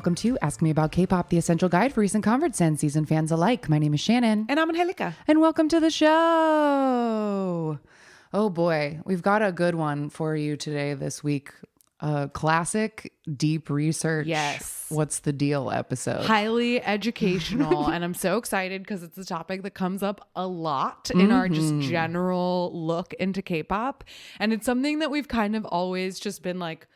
welcome to Ask Me About K-Pop, the essential guide for recent converts and season fans alike. My name is Shannon. And I'm Angelica. And welcome to the show. Oh boy, we've got a good one for you today this week. Classic deep research. Yes. What's the deal episode. Highly educational. And I'm so excited because it's a topic that comes up a lot in our just general look into K-pop. And it's something that we've kind of always just been like,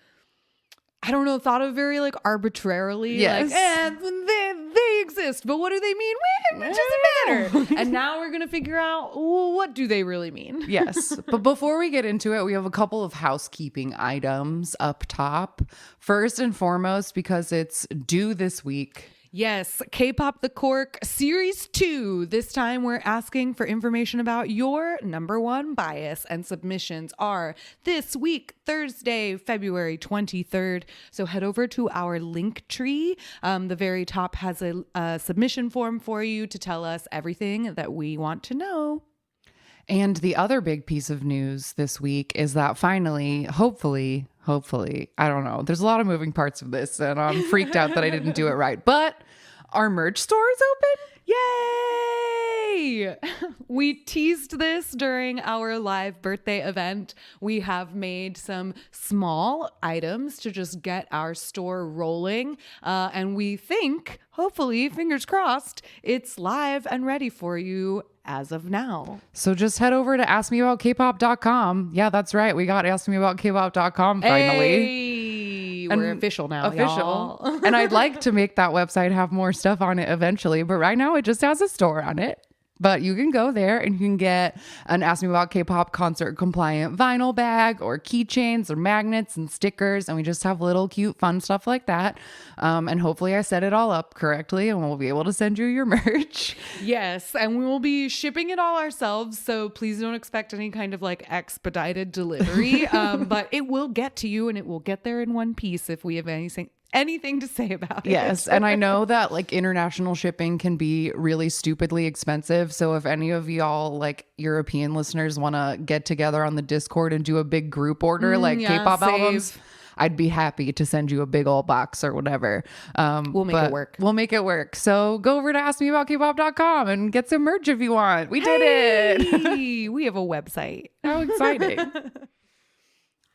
I don't know, thought of very like arbitrarily. Yes. Like, they exist, but what do they mean? It doesn't matter. And now we're going to figure out, well, what do they really mean? Yes. But before we get into it, we have a couple of housekeeping items up top. First and foremost, because it's due this week. Yes, K-Pop The Cork Series 2. This time we're asking for information about your number one bias, and submissions are this week, Thursday, February 23rd. So head over to our link tree. The very top has a submission form for you to tell us everything that we want to know. And the other big piece of news this week is that finally, hopefully, I don't know. There's a lot of moving parts of this and I'm freaked out that I didn't do it right. But our merch store is open. Yay! We teased this during our live birthday event. We have made some small items to just get our store rolling. And we think, hopefully, fingers crossed, it's live and ready for you as of now. So just head over to askmeaboutkpop.com. Yeah, that's right. We got askmeaboutkpop.com finally. Hey, we're official now. Official. Y'all. And I'd like to make that website have more stuff on it eventually, but right now it just has a store on it. But you can go there and you can get an Ask Me About K-Pop concert compliant vinyl bag or keychains or magnets and stickers. And we just have little cute fun stuff like that. And hopefully I set it all up correctly and we'll be able to send you your merch. Yes. And we will be shipping it all ourselves. So please don't expect any kind of like expedited delivery. But it will get to you and it will get there in one piece if we have anything to say about it. Yes. And I know that like international shipping can be really stupidly expensive. So if any of y'all like European listeners want to get together on the Discord and do a big group order like K-pop albums, I'd be happy to send you a big old box or whatever. We'll make it work. We'll make it work. So go over to askmeaboutkpop.com and get some merch if you want. We did it. We have a website. How exciting.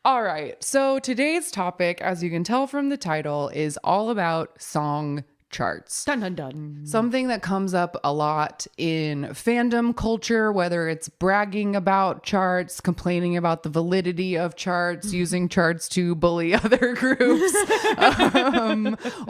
All right. So today's topic, as you can tell from the title, is all about song charts. Dun, dun, dun. Something that comes up a lot in fandom culture, whether it's bragging about charts, complaining about the validity of charts, using charts to bully other groups,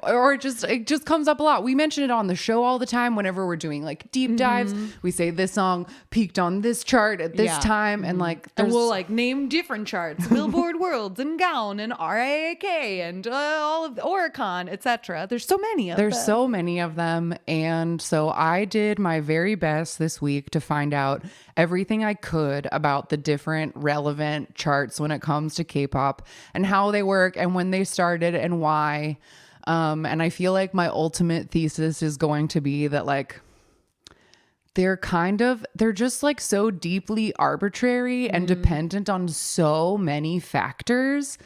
or it just comes up a lot. We mention it on the show all the time whenever we're doing like deep dives. We say this song peaked on this chart at this time, and like we'll like name different charts: Billboard Worlds and Gown and RAAK and all of the Oricon, etc. There's so many of them. There's so many of them. And so I did my very best this week to find out everything I could about the different relevant charts when it comes to K-pop and how they work and when they started and why. And I feel like my ultimate thesis is going to be that like they're just like so deeply arbitrary and dependent on so many factors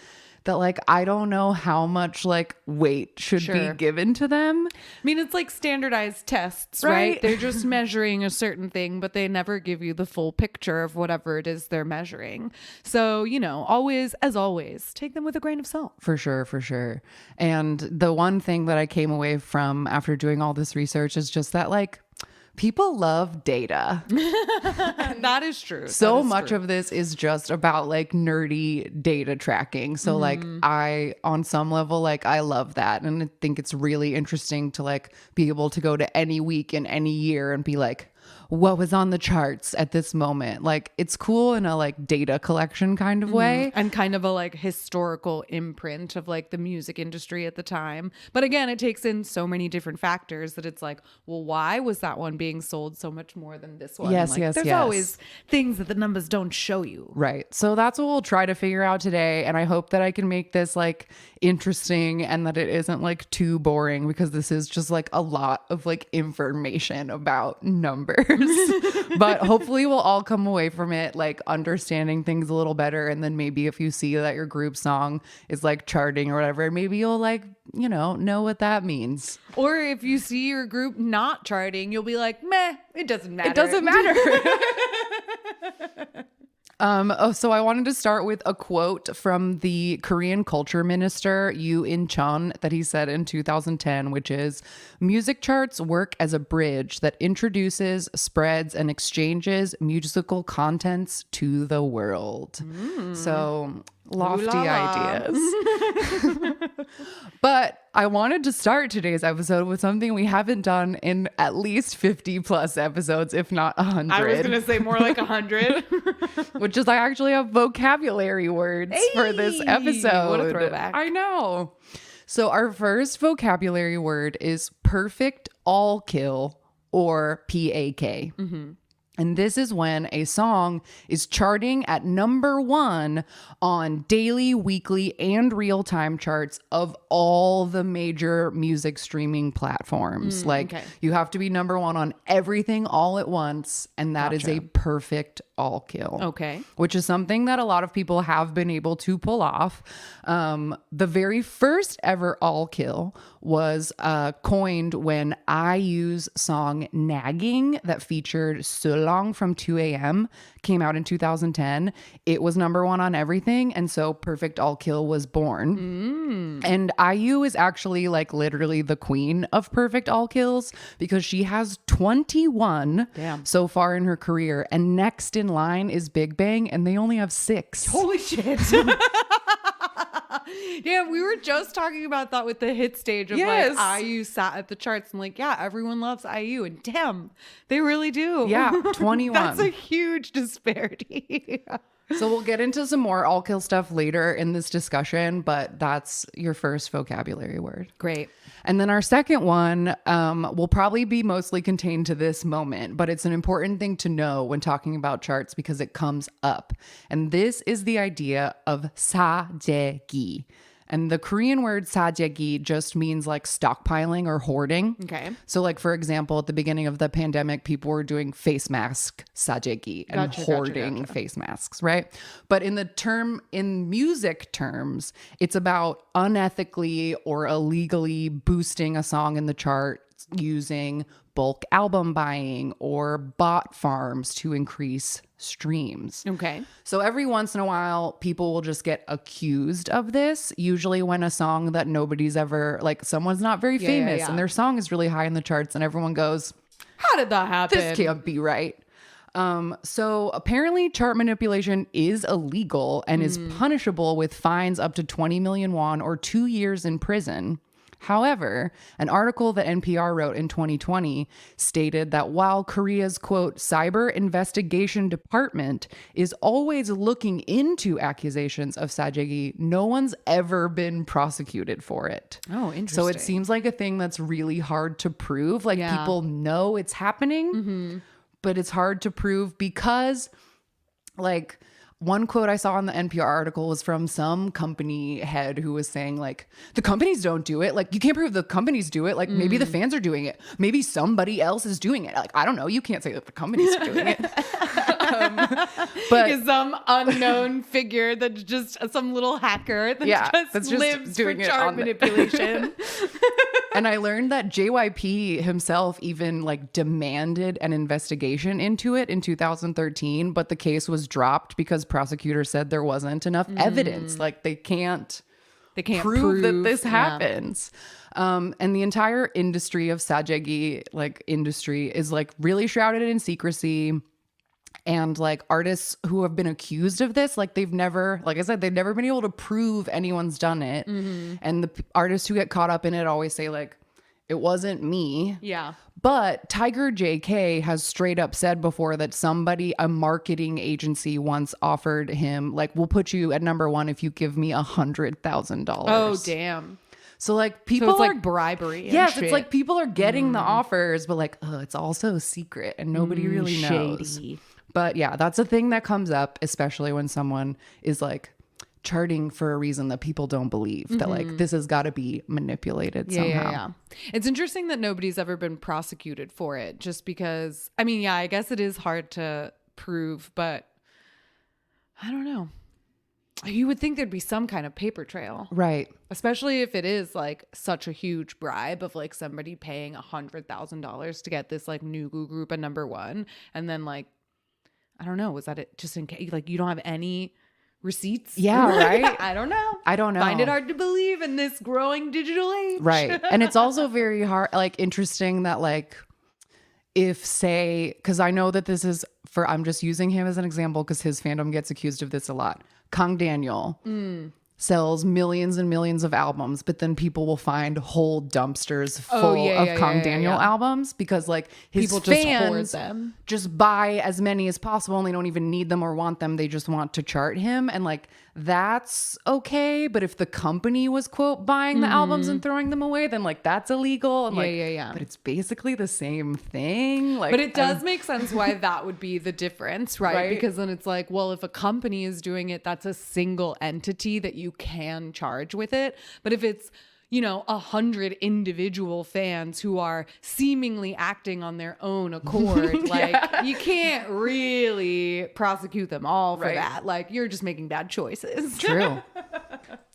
that like I don't know how much like weight should be given to them. I mean, it's like standardized tests, right? They're just measuring a certain thing, but they never give you the full picture of whatever it is they're measuring. So, you know, always, as always, take them with a grain of salt. For sure. And the one thing that I came away from after doing all this research is just that like people love data. That is true. So much of this is just about like nerdy data tracking. So like I, on some level, like I love that. And I think it's really interesting to like be able to go to any week in any year and be like, what was on the charts at this moment? Like it's cool in a like data collection kind of way. And kind of a like historical imprint of like the music industry at the time. But again, it takes in so many different factors that it's like, well, why was that one being sold so much more than this one? Yes, like, there's always things that the numbers don't show you. Right. So that's what we'll try to figure out today. And I hope that I can make this like interesting and that it isn't like too boring, because this is just like a lot of like information about numbers numbers. But hopefully we'll all come away from it like understanding things a little better. And then maybe if you see that your group song is like charting or whatever, maybe you'll like, know what that means. Or if you see your group not charting, you'll be like, meh, it doesn't matter. It doesn't matter. So I wanted to start with a quote from the Korean culture minister, Yoo In-chun, that he said in 2010, which is, music charts work as a bridge that introduces, spreads, and exchanges musical contents to the world. So lofty ideas. But I wanted to start today's episode with something we haven't done in at least 50 plus episodes, if not 100. I was going to say more like 100. Which is I actually have vocabulary words for this episode. What a throwback. I know. So our first vocabulary word is perfect all kill, or PAK. And this is when a song is charting at number 1 on daily, weekly, and real-time charts of all the major music streaming platforms. You have to be number 1 on everything all at once, and that is a perfect all kill. Okay. Which is something that a lot of people have been able to pull off. The very first ever all kill was coined when IU's song Nagging that featured Sulong from 2AM came out in 2010. It was number 1 on everything, and so Perfect All Kill was born. And IU is actually like literally the queen of Perfect All Kills because she has 21 so far in her career, and next in line is Big Bang, and they only have 6. Holy shit. Yeah, we were just talking about that with the hit stage of like IU sat at the charts and like, yeah, everyone loves IU, and damn, they really do. Yeah, 21. That's a huge disparity. So we'll get into some more all kill stuff later in this discussion, but that's your first vocabulary word. Great. And then our second one will probably be mostly contained to this moment, but it's an important thing to know when talking about charts because it comes up. And this is the idea of 사재기. And the Korean word 사재기 just means like stockpiling or hoarding. Okay. So like, for example, at the beginning of the pandemic, people were doing face mask 사재기 and hoarding face masks, right? But in music terms, it's about unethically or illegally boosting a song in the charts using bulk album buying or bot farms to increase streams. Okay. So every once in a while, people will just get accused of this, usually when a song that nobody's ever, like someone's not very famous and their song is really high in the charts and everyone goes, how did that happen? This can't be right. So apparently chart manipulation is illegal and is punishable with fines up to 20 million won or 2 years in prison. However, an article that NPR wrote in 2020 stated that while Korea's, quote, cyber investigation department is always looking into accusations of 사재기, no one's ever been prosecuted for it. Oh, interesting. So it seems like a thing that's really hard to prove. Like people know it's happening, but it's hard to prove because like one quote I saw in the NPR article was from some company head who was saying like, the companies don't do it. Like you can't prove the companies do it. Like maybe the fans are doing it. Maybe somebody else is doing it. Like, I don't know. You can't say that the companies are doing it. But some unknown figure that's just some little hacker that's just lives doing for chart manipulation. And I learned that JYP himself even like demanded an investigation into it in 2013, but the case was dropped because prosecutors said there wasn't enough evidence. Like they can't prove that this happens. And the entire industry of 사재기 industry is like really shrouded in secrecy. And like artists who have been accused of this, like they've never, like I said, they've never been able to prove anyone's done it. And the artists who get caught up in it always say like, it wasn't me. Yeah. But Tiger JK has straight up said before that a marketing agency once offered him like, we'll put you at number 1 if you give me $100,000. Oh, damn. So like people it's like bribery. Yes, it's like people are getting the offers, but like, it's also secret and nobody really knows. Shady. But yeah, that's a thing that comes up, especially when someone is like charting for a reason that people don't believe, that like this has got to be manipulated somehow. Yeah. It's interesting that nobody's ever been prosecuted for it, just because, I mean, yeah, I guess it is hard to prove, but I don't know. You would think there'd be some kind of paper trail. Right. Especially if it is like such a huge bribe of like somebody paying $100,000 to get this like new group at number one. And then like, I don't know, was that it just in case, like you don't have any receipts? Yeah, right? I don't know. I don't know. Find it hard to believe in this growing digital age. Right. And it's also very hard, like interesting that like, if say, because I know that this is for, I'm just using him as an example because his fandom gets accused of this a lot. Kang Daniel sells millions and millions of albums, but then people will find whole dumpsters full of Kang Daniel albums because like his people fans just hoard them. Just buy as many as possible and they don't even need them or want them. They just want to chart him. And like, that's okay. But if the company was quote buying the albums and throwing them away, then like that's illegal. And but it's basically the same thing. Like, but it does make sense why that would be the difference, right? Because then it's like, well, if a company is doing it, that's a single entity that you can charge with it. But if it's, 100 individual fans who are seemingly acting on their own accord, you can't really prosecute them all for that. Like, you're just making bad choices. True.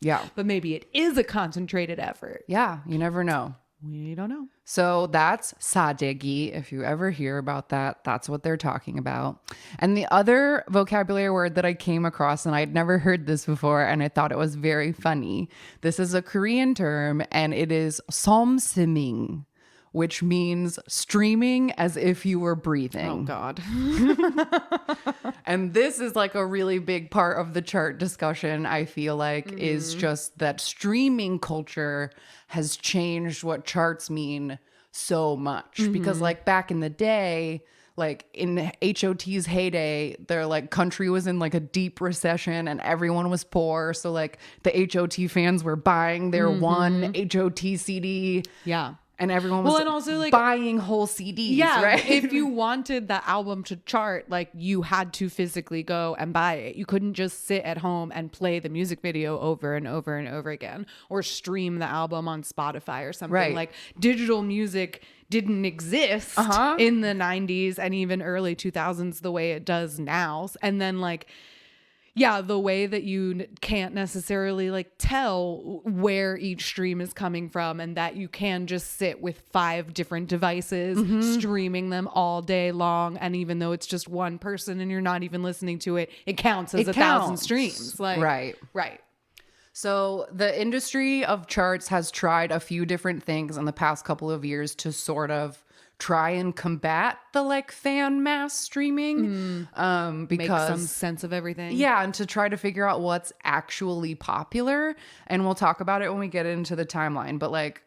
Yeah. But maybe it is a concentrated effort. Yeah. You never know. We don't know. So that's sadegi. If you ever hear about that, that's what they're talking about. And the other vocabulary word that I came across, and I'd never heard this before, and I thought it was very funny. This is a Korean term, and it is somsiming, which means streaming as if you were breathing. Oh, God. And this is like a really big part of the chart discussion, I feel like, is just that streaming culture has changed what charts mean so much. Because like back in the day, like in HOT's heyday, their like country was in like a deep recession and everyone was poor. So like the HOT fans were buying their one HOT CD. Yeah. And everyone was and also, like, buying whole CDs, right? If you wanted the album to chart, like you had to physically go and buy it. You couldn't just sit at home and play the music video over and over and over again or stream the album on Spotify or something. Right. Like digital music didn't exist in the 90s and even early 2000s the way it does now. And then like, yeah, the way that you can't necessarily like tell where each stream is coming from and that you can just sit with 5 different devices streaming them all day long. And even though it's just one person and you're not even listening to it, it counts as 1,000 streams. Like, right. So the industry of charts has tried a few different things in the past couple of years to sort of try and combat the like fan mass streaming because make some sense of everything. Yeah, and to try to figure out what's actually popular. And we'll talk about it when we get into the timeline. But like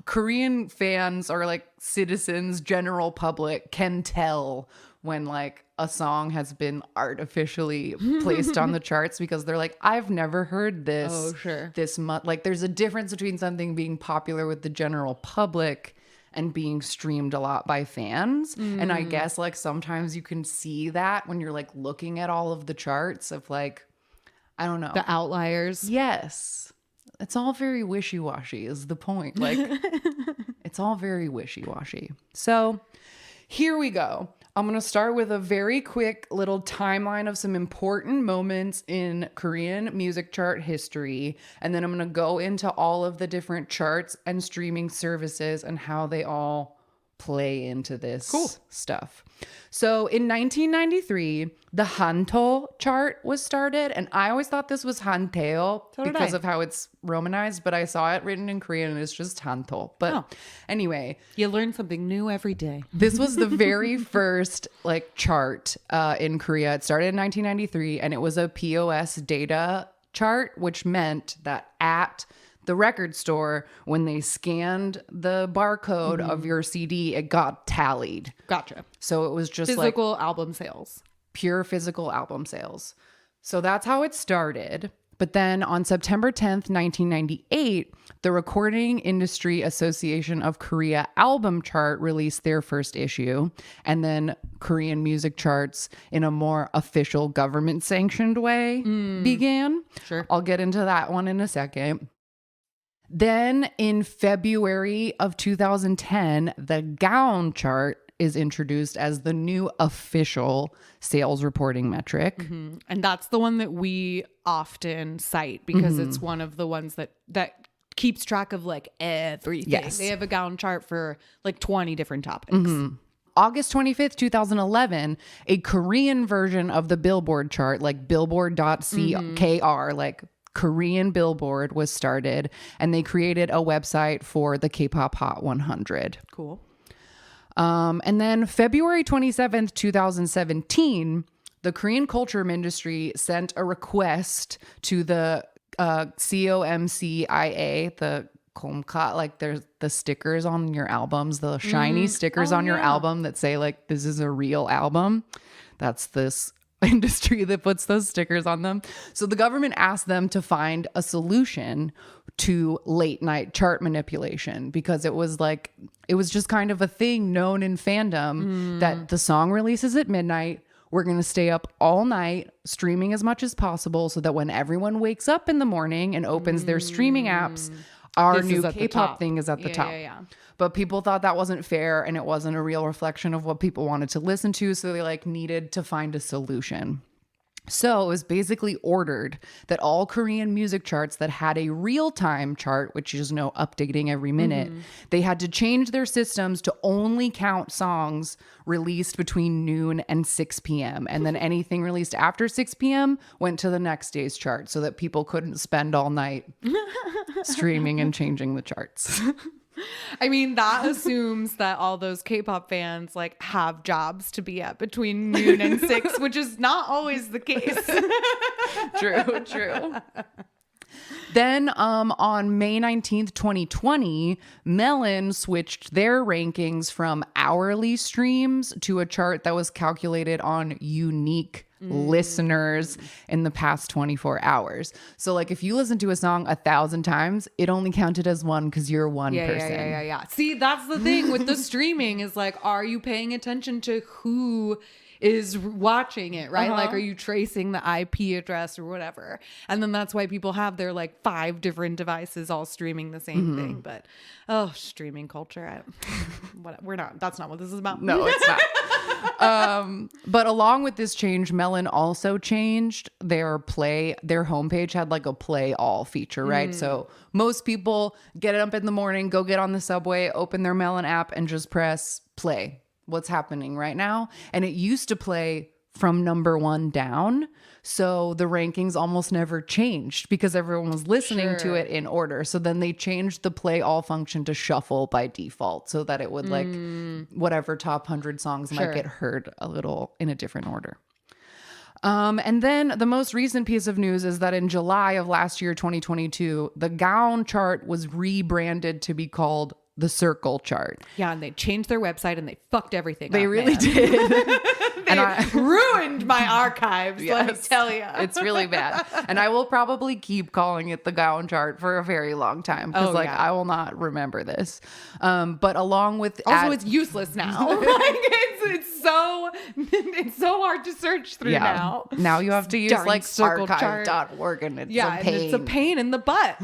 Korean fans or like citizens, general public can tell when like a song has been artificially placed on the charts because they're like, I've never heard this. Oh, sure. This much. Like there's a difference between something being popular with the general public and being streamed a lot by fans. And I guess like sometimes you can see that when you're like looking at all of the charts of like, I don't know. The outliers. Yes. It's all very wishy-washy is the point. Like it's all very wishy-washy. So here we go. I'm going to start with a very quick little timeline of some important moments in Korean music chart history. And then I'm going to go into all of the different charts and streaming services and how they all play into this stuff. So in 1993, the Hanto chart was started. And I always thought this was Hanteo because of how it's romanized, but I saw it written in Korean and it's just Hanto. But anyway. You learn something new every day. This was the very first like chart in Korea. It started in 1993 and it was a POS data chart, which meant that at the record store, when they scanned the barcode of your CD, it got tallied. Gotcha. So it was just physical album sales. Pure physical album sales. So that's how it started. But then on September 10th, 1998, the Recording Industry Association of Korea album chart released their first issue. And then Korean music charts in a more official government sanctioned way began. Sure. I'll get into that one in a second. Then in February of 2010, the Gaon chart is introduced as the new official sales reporting metric. Mm-hmm. And that's the one that we often cite because it's one of the ones that keeps track of like everything. Yes. They have a Gaon chart for like 20 different topics. August 25th, 2011, a Korean version of the Billboard chart, like billboard.kr, like Korean Billboard, was started, and they created a website for the K-pop Hot 100. Cool. And then February 27th, 2017, the Korean culture industry sent a request to the COMCIA, the Komka, like there's the stickers on your albums, the shiny stickers on your album that say like, this is a real album. That's this industry that puts those stickers on them. So the government asked them to find a solution to late night chart manipulation because it was just kind of a thing known in fandom that the song releases at midnight. We're going to stay up all night streaming as much as possible so that when everyone wakes up in the morning and opens their streaming apps, our new K-pop thing is at the top. Yeah. But people thought that wasn't fair and it wasn't a real reflection of what people wanted to listen to. So they like needed to find a solution. So it was basically ordered that all Korean music charts that had a real-time chart, which is updating every minute, they had to change their systems to only count songs released between noon and 6 p.m. And then anything released after 6 p.m. went to the next day's chart so that people couldn't spend all night streaming and changing the charts. I mean, that assumes that all those K-pop fans like have jobs to be at between noon and 6, which is not always the case. True. Then on May 19th, 2020, Melon switched their rankings from hourly streams to a chart that was calculated on unique listeners in the past 24 hours. So like if you listen to a song 1,000 times, it only counted as one because you're one person. Yeah. See, that's the thing with the streaming is like, are you paying attention to who is watching it, right? Like, are you tracing the IP address or whatever? And then that's why people have their like 5 different devices all streaming the same thing. But streaming culture, that's not what this is about. No, it's not. But along with this change, Melon also changed their homepage had like a play all feature, right? So most people get up in the morning, go get on the subway, open their Melon app and just press play. What's happening right now? And it used to play from number 1 down. So the rankings almost never changed because everyone was listening to it in order. So then they changed the play all function to shuffle by default so that it would like whatever top 100 songs might get heard a little in a different order. And then the most recent piece of news is that in July of last year, 2022, the Gaon chart was rebranded to be called the Circle chart. Yeah, and they changed their website and they fucked everything up. They really did. They ruined my archives, let me tell you. It's really bad. And I will probably keep calling it the Gaon chart for a very long time because I will not remember this. But along with... Also, it's useless now. It's so hard to search through now. Now you have to use like archive.org and it's a pain. It's a pain in the butt.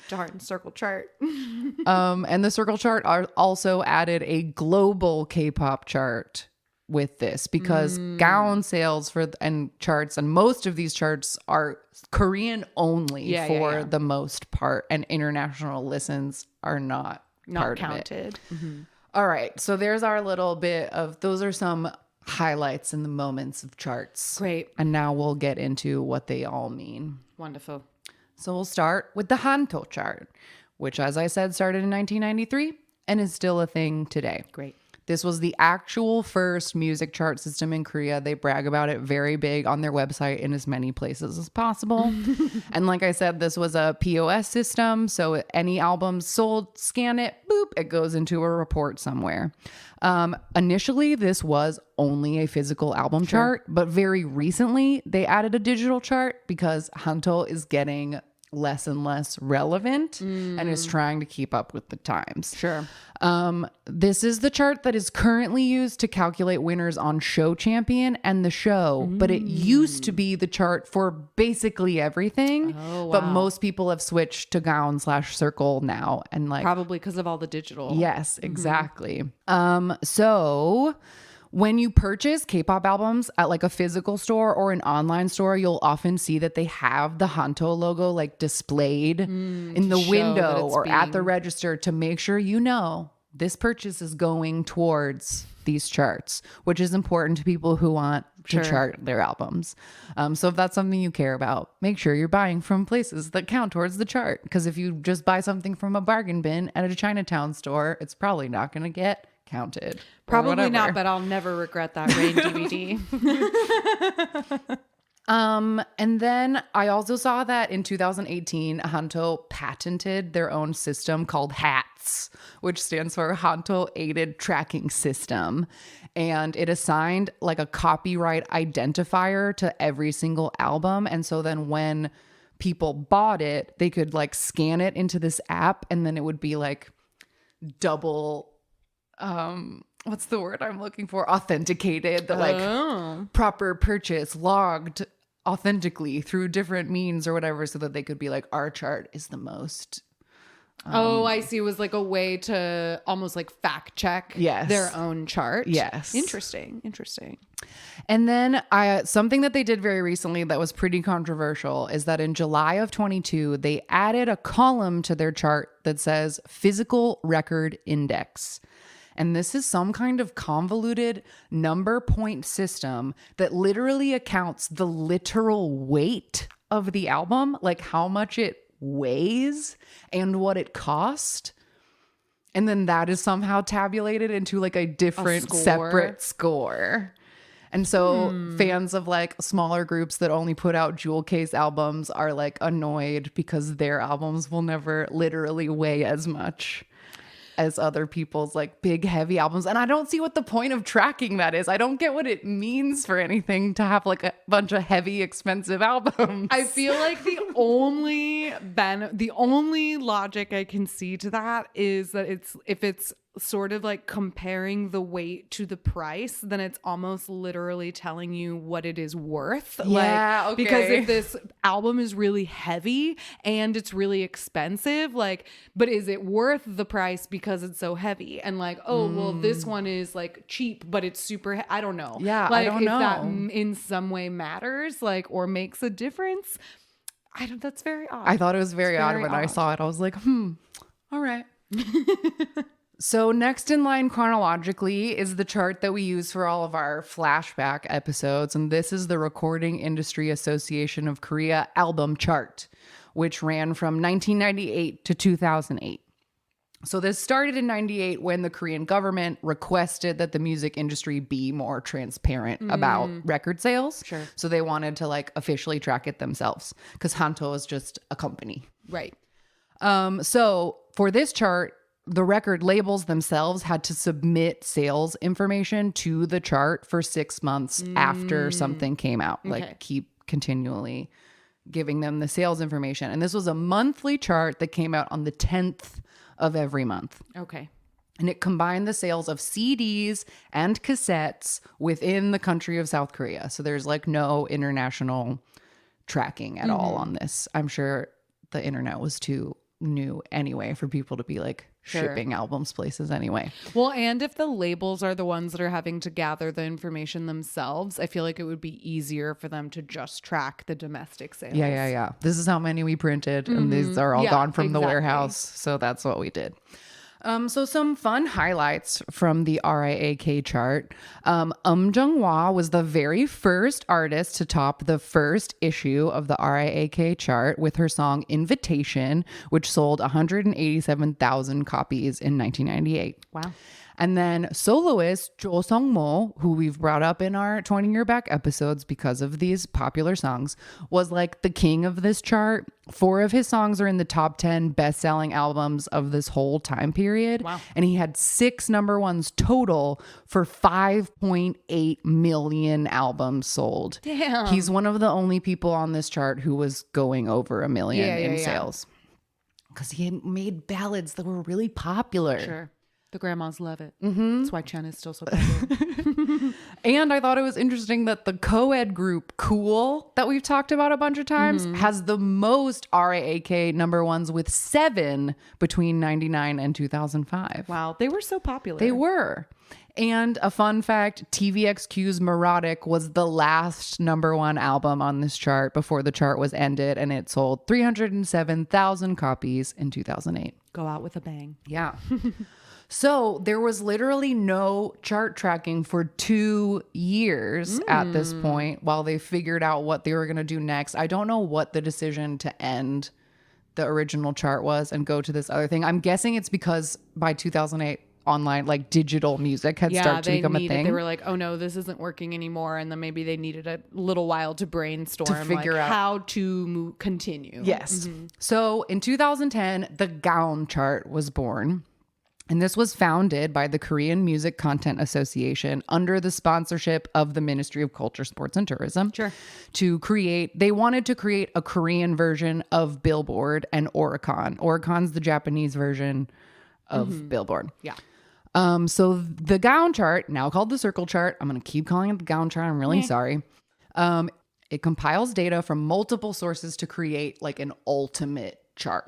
Darn circle chart. And the Circle chart also added a global K-pop chart with this because Gaon sales and charts, and most of these charts are Korean only for the most part, and international listens are not part counted. Of it. Mm-hmm. All right, so there's our little bit of, those are some highlights in the moments of charts. Great. And now we'll get into what they all mean. Wonderful. So we'll start with the Hanto chart, which, as I said, started in 1993 and is still a thing today. Great. This was the actual first music chart system in Korea. They brag about it very big on their website in as many places as possible. And like I said, this was a POS system. So any albums sold, scan it, boop, it goes into a report somewhere. Initially, this was only a physical album chart, but very recently they added a digital chart because Hanto is getting less and less relevant and is trying to keep up with the times. Sure. This is the chart that is currently used to calculate winners on Show Champion and The Show, but it used to be the chart for basically everything. Oh, wow. But most people have switched to Gaon/Circle now, and like Probably because of all the digital. yes, exactly. So when you purchase K-pop albums at like a physical store or an online store, you'll often see that they have the Hanto logo like displayed in the show that window it's or at the being- register to make sure you know this purchase is going towards these charts, which is important to people who want to chart their albums. So if that's something you care about, make sure you're buying from places that count towards the chart. Because if you just buy something from a bargain bin at a Chinatown store, it's probably not going to get counted. or Probably whatever. not, but I'll never regret that Rain DVD. And then I also saw that in 2018, Hanto patented their own system called HATS, which stands for Hanto Aided Tracking System. And it assigned like a copyright identifier to every single album. And so then when people bought it, they could like scan it into this app and then it would be like double what's the word I'm looking for? Authenticated, that like proper purchase logged authentically through different means or whatever, so that they could be like, our chart is the most. I see. It was like a way to almost like fact check Yes. their own chart. Yes. Interesting. And then something that they did very recently that was pretty controversial is that in July of 22, they added a column to their chart that says physical record index. And this is some kind of convoluted number point system that literally accounts the literal weight of the album, like how much it weighs and what it cost. And then that is somehow tabulated into like a different separate score. And so fans of like smaller groups that only put out jewel case albums are like annoyed because their albums will never literally weigh as much as other people's like big heavy albums. And I don't see what the point of tracking that is. I don't get what it means for anything to have like a bunch of heavy expensive albums. I feel like the only logic I can see to that is that if it's sort of like comparing the weight to the price, then it's almost literally telling you what it is worth. Yeah, like, okay. Because if this album is really heavy and it's really expensive, like, but is it worth the price because it's so heavy? And like, oh, well, this one is like cheap, but it's super, I don't know. Yeah, like, I don't if know. that in some way matters, like, or makes a difference. That's very odd. I thought it was very odd very when I odd. saw it. I was like, all right. So next in line chronologically is the chart that we use for all of our flashback episodes. And this is the Recording Industry Association of Korea album chart, which ran from 1998 to 2008. So this started in 98 when the Korean government requested that the music industry be more transparent about record sales. Sure. So they wanted to like officially track it themselves because Hanto is just a company. Right. So for this chart, the record labels themselves had to submit sales information to the chart for 6 months after something came out. Okay. Like keep continually giving them the sales information. And this was a monthly chart that came out on the 10th of every month. Okay. And it combined the sales of CDs and cassettes within the country of South Korea. So there's like no international tracking at all on this. I'm sure the internet was too new anyway for people to be like shipping albums places anyway. Well, and if the labels are the ones that are having to gather the information themselves, I feel like it would be easier for them to just track the domestic sales. Yeah. This is how many we printed, and these are all Yeah, gone from the exactly. warehouse. So that's what we did. So some fun highlights from the RIAK chart. Jung-hwa was the very first artist to top the first issue of the RIAK chart with her song Invitation, which sold 187,000 copies in 1998. Wow. And then soloist Jo Sung-mo, who we've brought up in our 20-year back episodes because of these popular songs, was like the king of this chart. 4 of his songs are in the top 10 best-selling albums of this whole time period. Wow. And he had 6 number ones total for 5.8 million albums sold. Damn. He's one of the only people on this chart who was going over a million in yeah. sales. Because he had made ballads that were really popular. Sure. The grandmas love it. That's why Chen is still so popular. And I thought it was interesting that the co-ed group Cool, that we've talked about a bunch of times, has the most RAAK number ones with 7 between 99 and 2005. Wow. They were so popular. They were. And a fun fact, TVXQ's Neurotic was the last number 1 album on this chart before the chart was ended, and it sold 307,000 copies in 2008. Go out with a bang. Yeah. So there was literally no chart tracking for 2 years at this point while they figured out what they were going to do next. I don't know what the decision to end the original chart was and go to this other thing. I'm guessing it's because by 2008, online, like digital music had started to become a thing. They were like, oh no, this isn't working anymore. And then maybe they needed a little while to brainstorm to figure out how to continue. Yes. So in 2010, the Gaon chart was born. And this was founded by the Korean Music Content Association under the sponsorship of the Ministry of Culture, Sports, and Tourism. Sure. They wanted to create a Korean version of Billboard and Oricon. Oricon's the Japanese version of Billboard. Yeah. So the Gaon chart, now called the Circle chart, I'm going to keep calling it the Gaon chart. I'm really sorry. It compiles data from multiple sources to create like an ultimate chart.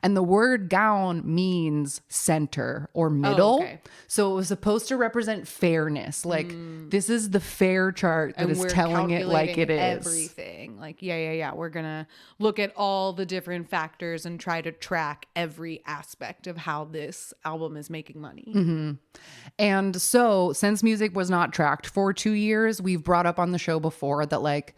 And the word Gaon means center or middle. okay. So it was supposed to represent fairness. Like this is the fair chart that is telling it like it is. Everything. Like, yeah. We're going to look at all the different factors and try to track every aspect of how this album is making money. And so since music was not tracked for 2 years, we've brought up on the show before that like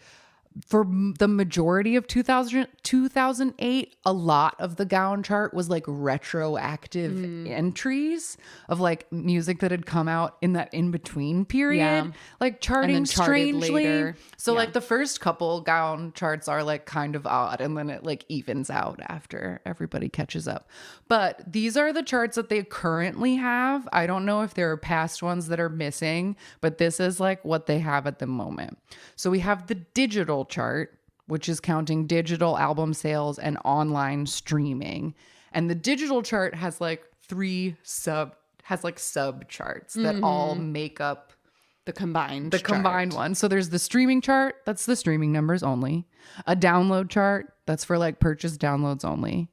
for the majority of 2008, a lot of the Gaon chart was like retroactive entries of like music that had come out in that in-between period, like charting strangely. Later. So like the first couple Gaon charts are like kind of odd, and then it like evens out after everybody catches up. But these are the charts that they currently have. I don't know if there are past ones that are missing, but this is like what they have at the moment. So we have the digital chart, which is counting digital album sales and online streaming. And the digital chart has like sub charts that all make up The combined one. So there's the streaming chart, that's the streaming numbers only. A download chart, that's for like purchase downloads only.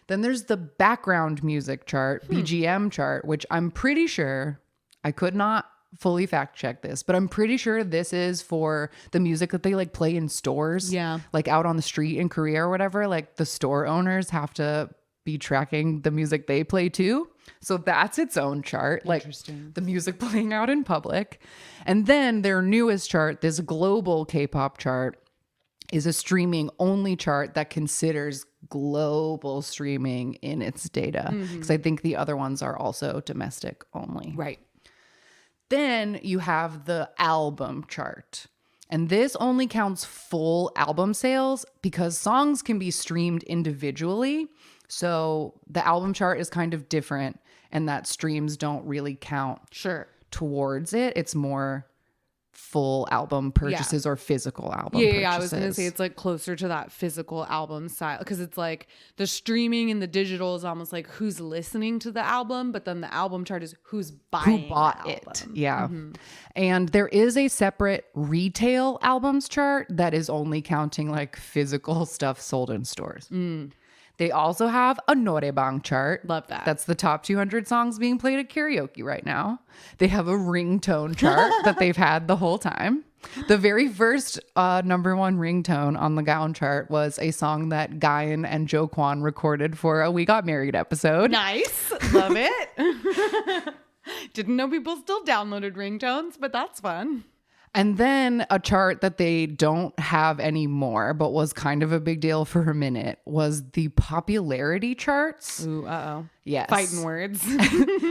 Then there's the background music chart, BGM chart, which I'm pretty sure, I could not fully fact check this, but I'm pretty sure this is for the music that they like play in stores. Yeah. Like out on the street in Korea or whatever, like the store owners have to be tracking the music they play too. So that's its own chart, like the music playing out in public. And then their newest chart, this global K-pop chart, is a streaming only chart that considers global streaming in its data. Because I think the other ones are also domestic only. Right. Then you have the album chart. And this only counts full album sales because songs can be streamed individually. So the album chart is kind of different, and that streams don't really count towards it. It's more full album purchases or physical album purchases. Yeah, I was going to say it's like closer to that physical album style, because it's like the streaming and the digital is almost like who's listening to the album, but then the album chart is who's buying who bought it. Yeah. And there is a separate retail albums chart that is only counting like physical stuff sold in stores. They also have a Norebang chart. Love that. That's the top 200 songs being played at karaoke right now. They have a ringtone chart that they've had the whole time. The very first number 1 ringtone on the Gaon chart was a song that Guyan and Jo Kwon recorded for a We Got Married episode. Nice. Love it. Didn't know people still downloaded ringtones, but that's fun. And then a chart that they don't have anymore, but was kind of a big deal for a minute, was the popularity charts. Ooh, uh-oh. Yes. Fighting words.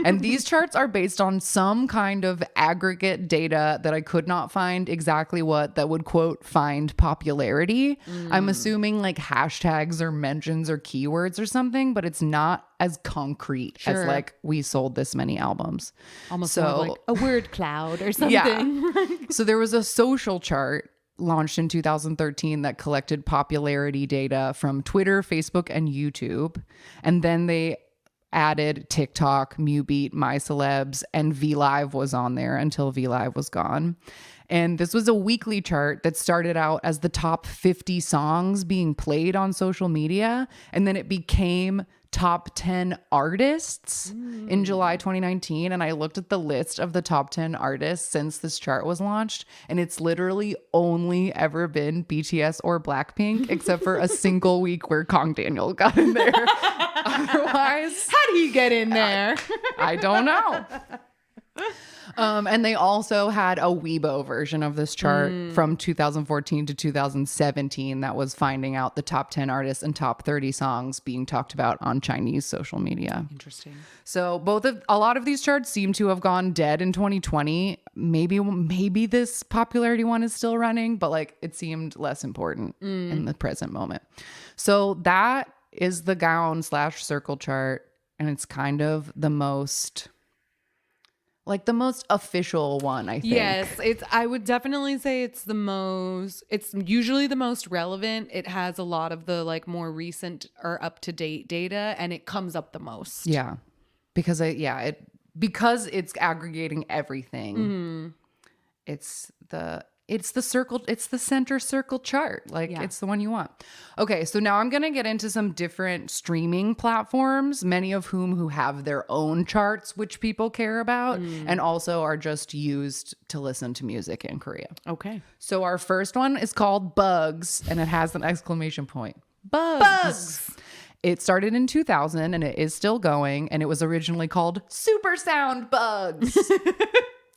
And these charts are based on some kind of aggregate data that I could not find exactly what that would quote find popularity. I'm assuming like hashtags or mentions or keywords or something, but it's not as concrete as Sure. like we sold this many albums. Almost So- more like a word cloud or something. Yeah. So there was a social chart launched in 2013 that collected popularity data from Twitter, Facebook, and YouTube. And then they added TikTok, Mubeat, MyCelebs, and VLive was on there until VLive was gone. And this was a weekly chart that started out as the top 50 songs being played on social media. And then it became top 10 artists in July 2019. And I looked at the list of the top 10 artists since this chart was launched. And it's literally only ever been BTS or Blackpink, except for a single week where Kong Daniel got in there. Otherwise, How do you get in there? I don't know. And they also had a Weibo version of this chart from 2014 to 2017 that was finding out the top 10 artists and top 30 songs being talked about on Chinese social media. Interesting. So a lot of these charts seem to have gone dead in 2020. Maybe this popularity one is still running, but like it seemed less important in the present moment. So that is the gown/circle chart, and it's kind of the most official one, I think. Yes, I would definitely say it's usually the most relevant. It has a lot of the like more recent or up to date data, and it comes up the most. Yeah. Because it's aggregating everything. It's the center circle chart. Like it's the one you want. Okay, so now I'm going to get into some different streaming platforms, many of who have their own charts which people care about and also are just used to listen to music in Korea. Okay. So our first one is called Bugs, and it has an exclamation point. Bugs. It started in 2000 and it is still going, and it was originally called Super Sound Bugs.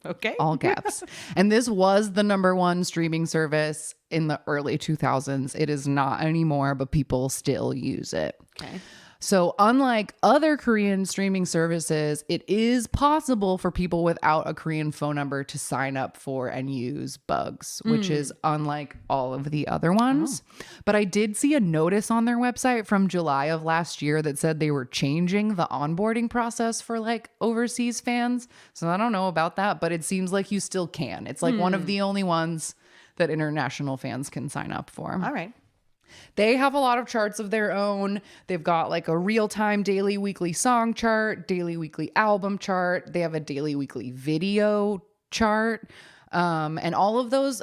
Okay. All caps. And this was the number one streaming service in the early 2000s. It is not anymore, but people still use it. Okay. So unlike other Korean streaming services, it is possible for people without a Korean phone number to sign up for and use Bugs, which is unlike all of the other ones. But I did see a notice on their website from July of last year that said they were changing the onboarding process for like overseas fans. So I don't know about that, but it seems like you still can. It's like one of the only ones that international fans can sign up for. All right. They have a lot of charts of their own. They've got like a real-time daily weekly song chart, daily weekly album chart. They have a daily weekly video chart. And all of those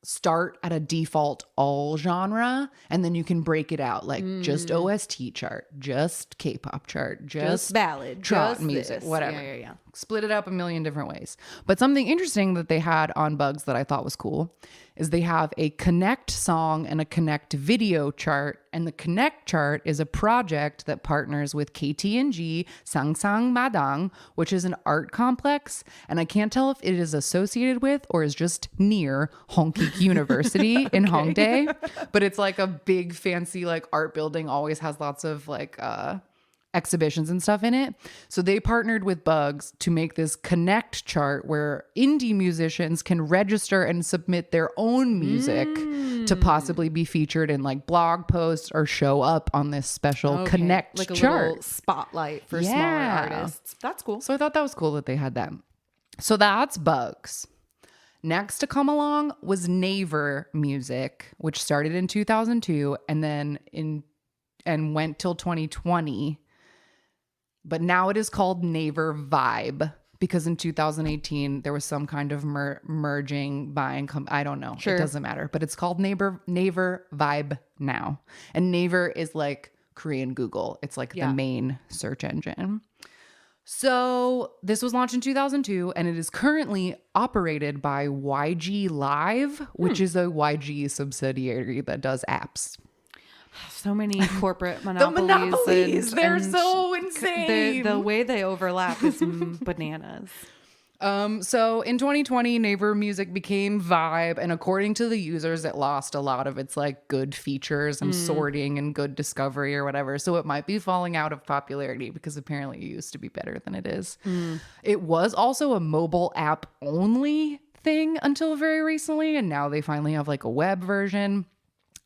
start at a default all genre, and then you can break it out like just OST chart, just K-pop chart, just ballad, trot just music, this. whatever. Yeah. Split it up a million different ways. But something interesting that they had on Bugs that I thought was cool is they have a Connect song and a Connect video chart. And the Connect chart is a project that partners with KTNG Sangsang Madang, which is an art complex. And I can't tell if it is associated with or is just near Hongik University in Hongdae. But it's like a big fancy like art building, always has lots of like exhibitions and stuff in it. So they partnered with Bugs to make this Connect chart where indie musicians can register and submit their own music to possibly be featured in like blog posts or show up on this special Connect like a chart. little spotlight for smaller artists. That's cool. So I thought that was cool that they had that. So that's Bugs. Next to come along was Naver Music, which started in 2002 and went till 2020. But now it is called Naver Vibe because in 2018 there was some kind of merging, buying. I don't know. Sure. It doesn't matter. But it's called Naver Vibe now. And Naver is like Korean Google. It's like the main search engine. So this was launched in 2002 and it is currently operated by YG Live, which is a YG subsidiary that does apps. So many corporate monopolies. They're so insane. The way they overlap is bananas. So in 2020, Naver Music became Vibe, and according to the users, it lost a lot of its like good features and sorting and good discovery or whatever. So it might be falling out of popularity because apparently it used to be better than it is. It was also a mobile app only thing until very recently, and now they finally have like a web version.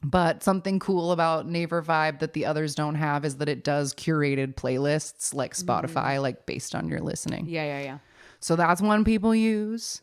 But something cool about Naver Vibe that the others don't have is that it does curated playlists like Spotify, like based on your listening. Yeah. So that's one people use.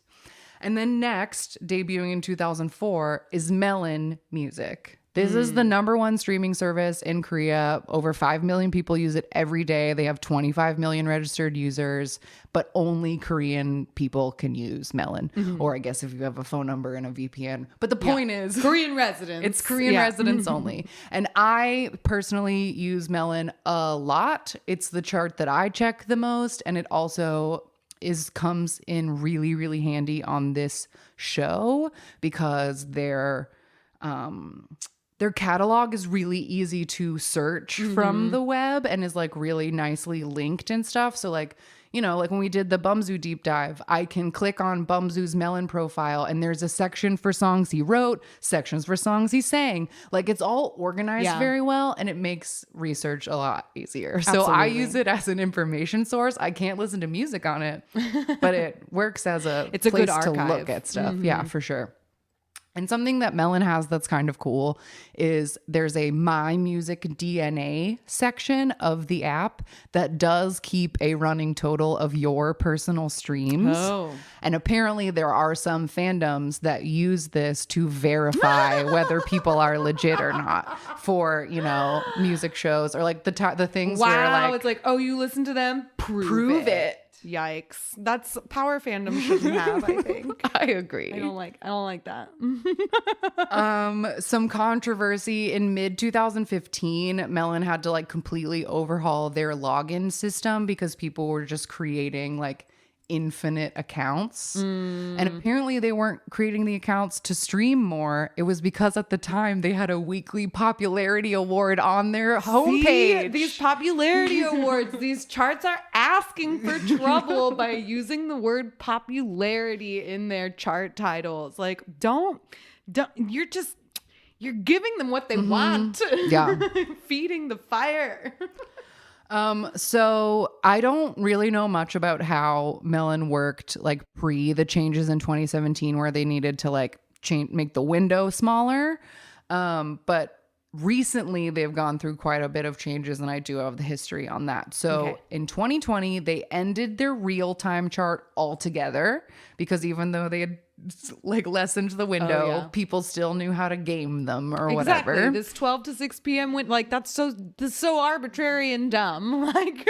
And then next, debuting in 2004, is Melon Music. This is the #1 streaming service in Korea. Over 5 million people use it every day. They have 25 million registered users, but only Korean people can use Melon. Or I guess if you have a phone number and a VPN. But the point is, Korean residents. it's Korean residents only. And I personally use Melon a lot. It's the chart that I check the most. And it also comes in really, really handy on this show because their catalog is really easy to search from the web and is like really nicely linked and stuff. So like, you know, like when we did the Bumzu deep dive, I can click on Bumzu's Melon profile and there's a section for songs he wrote, sections for songs he sang. Like it's all organized very well and it makes research a lot easier. So I use it as an information source. I can't listen to music on it, but it works as it's place a good to archive. look at stuff. Yeah, for sure. And something that Melon has that's kind of cool is there's a My Music DNA section of the app that does keep a running total of your personal streams. Oh. And apparently there are some fandoms that use this to verify whether people are legit or not for, you know, music shows or like the things where like it's like, oh, you listen to them? Prove it. Yikes. That's power fandom shouldn't have, I think. I agree. I don't like that. Some controversy in mid 2015, Melon had to like completely overhaul their login system because people were just creating like infinite accounts. And apparently they weren't creating the accounts to stream more. It was because at the time they had a weekly popularity award on their homepage. These popularity awards, these charts are asking for trouble by using the word popularity in their chart titles. Like, don't you're giving them what they want. Yeah. Feeding the fire. So I don't really know much about how Melon worked like pre the changes in 2017 where they needed to like make the window smaller. But recently they've gone through quite a bit of changes and I do have the history on that. So in 2020, they ended their real-time chart altogether because even though they had like lessened the window, people still knew how to game them or whatever. This 12 to 6 p.m. that's so arbitrary and dumb. Like,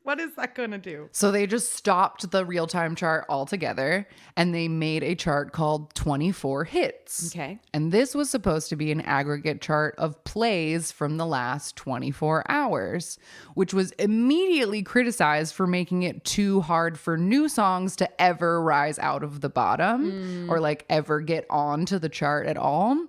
what is that gonna do? So they just stopped the real-time chart altogether and they made a chart called 24 Hits. Okay. And this was supposed to be an aggregate chart of plays from the last 24 hours, which was immediately criticized for making it too hard for new songs to ever rise out of the bottom. Or like ever get onto the chart at all.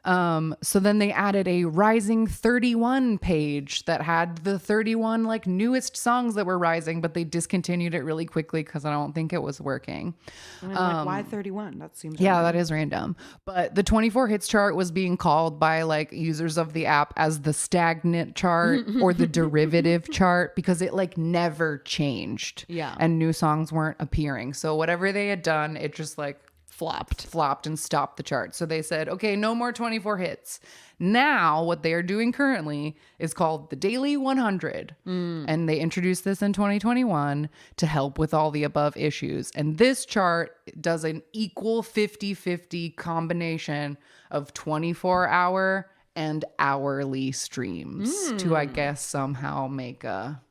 So then they added a rising 31 page that had the 31 like newest songs that were rising, but they discontinued it really quickly because I don't think it was working. And I'm like, why 31? That seems random. That is random. But the 24 hits chart was being called by like users of the app as the stagnant chart or the derivative chart because it like never changed. Yeah. And new songs weren't appearing. So whatever they had done, it just like flopped and stopped the chart. So they said, okay, no more 24 hits. Now what they are doing currently is called the Daily 100. And they introduced this in 2021 to help with all the above issues. And this chart does an equal 50-50 combination of 24-hour and hourly streams to, I guess, somehow make a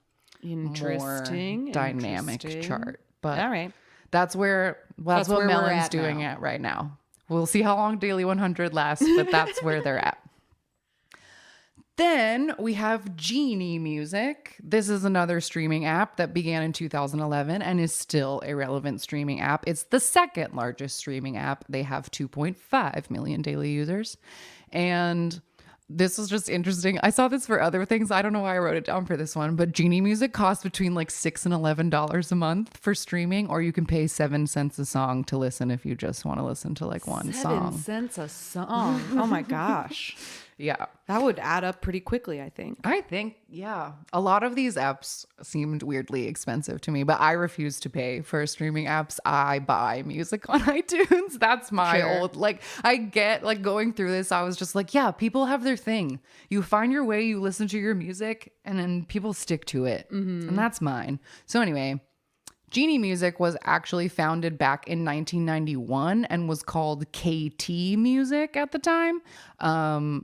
more dynamic chart. But all right. That's what Melon's doing at right now. We'll see how long Daily 100 lasts, but that's where they're at. Then we have Genie Music. This is another streaming app that began in 2011 and is still a relevant streaming app. It's the second largest streaming app. They have 2.5 million daily users. And this was just interesting. I saw this for other things. I don't know why I wrote it down for this one, but Genie Music costs between like $6 and $11 a month for streaming, or you can pay 7 cents a song to listen if you just want to listen to like one song. 7 cents a song. Oh my gosh. Yeah. That would add up pretty quickly, I think. Yeah. A lot of these apps seemed weirdly expensive to me, but I refuse to pay for streaming apps. I buy music on iTunes. That's my old, like, I get like going through this. I was just like, yeah, people have their thing. You find your way, you listen to your music, and then people stick to it. And that's mine. So anyway, Genie Music was actually founded back in 1991 and was called KT Music at the time.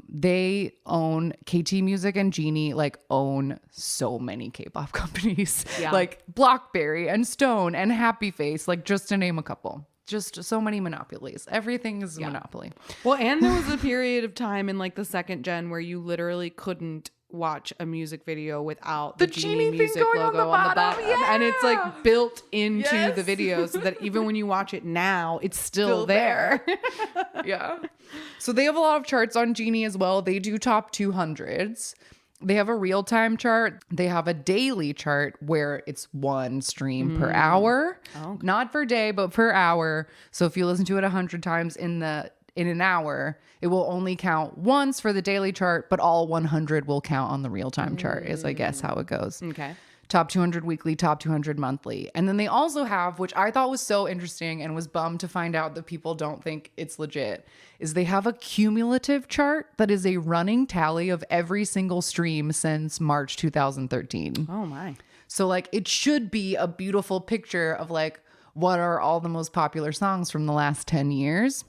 They own KT Music, and Genie like own so many K-pop companies, like Blockberry and Stone and Happy Face, like just to name a couple. Just so many monopolies. Everything is a monopoly. Well, and there was a period of time in like the second gen where you literally couldn't watch a music video without the Genie Music logo on the bottom. Yeah. And it's like built into the video so that even when you watch it now, it's still there. Yeah. So they have a lot of charts on Genie as well. They do top 200s. They have a real-time chart. They have a daily chart where it's 1 stream per hour. Okay. Not per day, but per hour. So if you listen to it 100 times in an hour, it will only count once for the daily chart, but all 100 will count on the real-time chart is, I guess, how it goes. Okay. Top 200 weekly, top 200 monthly. And then they also have, which I thought was so interesting and was bummed to find out that people don't think it's legit, is they have a cumulative chart that is a running tally of every single stream since March 2013. Oh my. So like it should be a beautiful picture of like what are all the most popular songs from the last 10 years.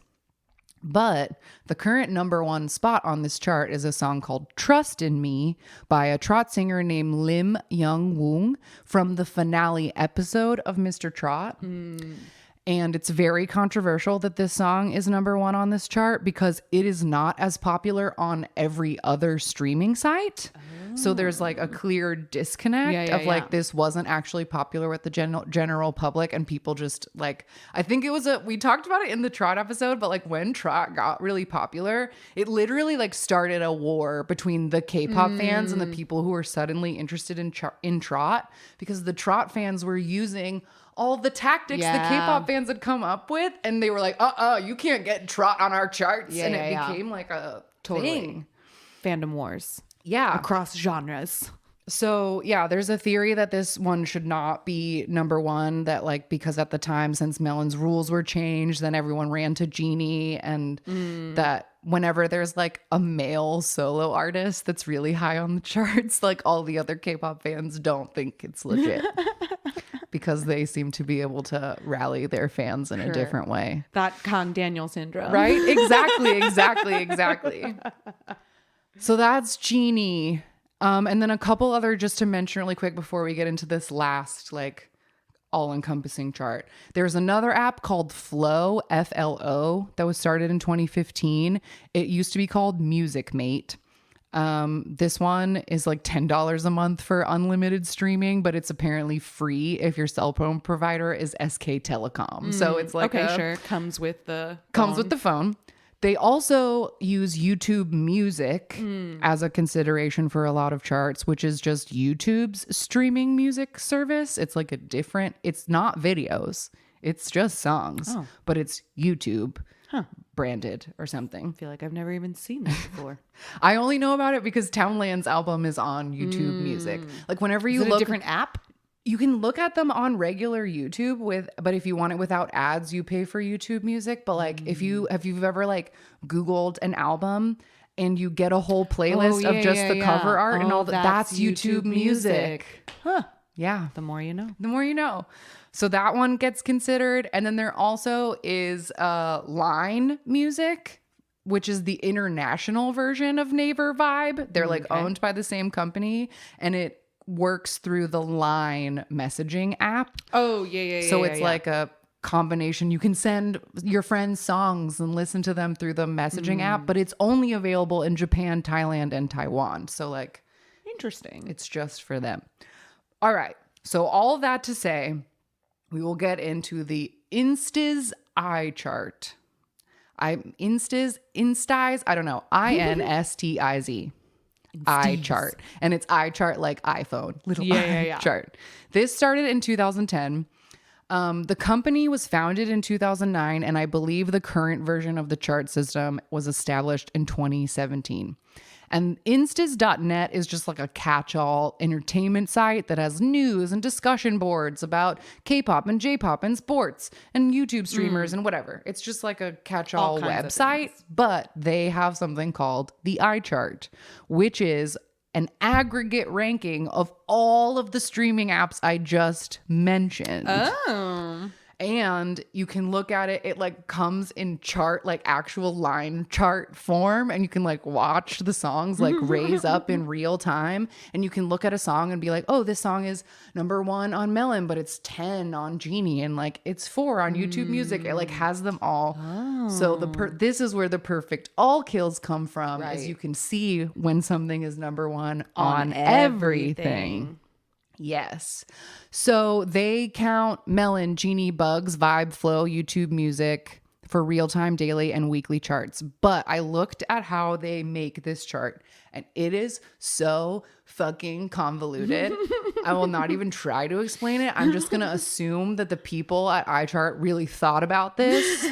But the current number 1 spot on this chart is a song called Trust in Me by a trot singer named Lim Young Woong from the finale episode of Mr. Trot. And it's very controversial that this song is number 1 on this chart because it is not as popular on every other streaming site. So there's like a clear disconnect of like this wasn't actually popular with the general public, and people just like, I think it was we talked about it in the Trot episode, but like when Trot got really popular, it literally like started a war between the K-pop fans and the people who were suddenly interested in Trot, because the Trot fans were using all the tactics the K-pop fans had come up with, and they were like, you can't get Trot on our charts. And it became like a thing. Fandom wars. Yeah. Across genres. So yeah, there's a theory that this one should not be number 1, that like, because at the time, since Melon's rules were changed, then everyone ran to Genie, and that whenever there's like a male solo artist that's really high on the charts, like all the other K-pop fans don't think it's legit. Because they seem to be able to rally their fans in a different way. That Kang Daniel syndrome. Right? Exactly. So that's Genie. And then a couple other, just to mention really quick before we get into this last like all-encompassing chart. There's another app called Flow, FLO, that was started in 2015. It used to be called Music Mate. This one is like $10 a month for unlimited streaming, but it's apparently free if your cell phone provider is SK Telecom. So it's like comes with the phone. They also use YouTube Music as a consideration for a lot of charts, which is just YouTube's streaming music service. It's like it's not videos. It's just songs, but it's YouTube branded or something. I feel like I've never even seen that before. I only know about it because Townland's album is on YouTube Music. Like whenever you look, a different app? You can look at them on regular YouTube but if you want it without ads, you pay for YouTube Music. But like if you've ever like Googled an album and you get a whole playlist of just the cover art and all that's YouTube Music. Huh. Yeah. The more you know. The more you know. So that one gets considered. And then there also is Line Music, which is the international version of Naver Vibe. They're like owned by the same company, and it works through the Line messaging app. Oh, yeah. So it's like a combination. You can send your friends songs and listen to them through the messaging app, but it's only available in Japan, Thailand, and Taiwan. So like, interesting. It's just for them. All right. So all of that to say, we will get into the Insta's iChart. Instiz, I don't know, INSTIZ. iChart, and it's iChart like iPhone, little chart. This started in 2010. The company was founded in 2009, and I believe the current version of the chart system was established in 2017. And Instiz.net is just like a catch-all entertainment site that has news and discussion boards about K-pop and J-pop and sports and YouTube streamers and whatever. It's just like a catch-all website, but they have something called the iChart, which is an aggregate ranking of all of the streaming apps I just mentioned. Oh. And you can look at it. It like comes in chart, like actual line chart form. And you can like watch the songs like raise up in real time. And you can look at a song and be like, oh, this song is number 1 on Melon, but it's 10 on Genie. And like it's 4 on YouTube Music. It like has them all. Oh. So this is where the perfect all kills come from. As you can see when something is number 1 on everything. Yes. So they count Melon, Genie, Bugs, Vibe, Flow, YouTube Music for real-time, daily, and weekly charts. But I looked at how they make this chart, and it is so fucking convoluted. I will not even try to explain it. I'm just going to assume that the people at iChart really thought about this.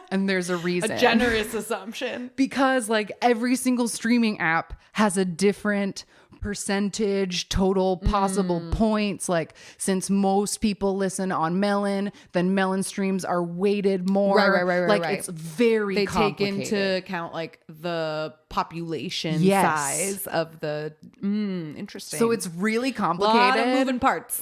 And there's a reason. A generous assumption. Because like every single streaming app has a different percentage, total possible points. Like since most people listen on Melon, then Melon streams are weighted more. Right. It's very complicated. They take into account like the population size of the interesting. So it's really complicated. A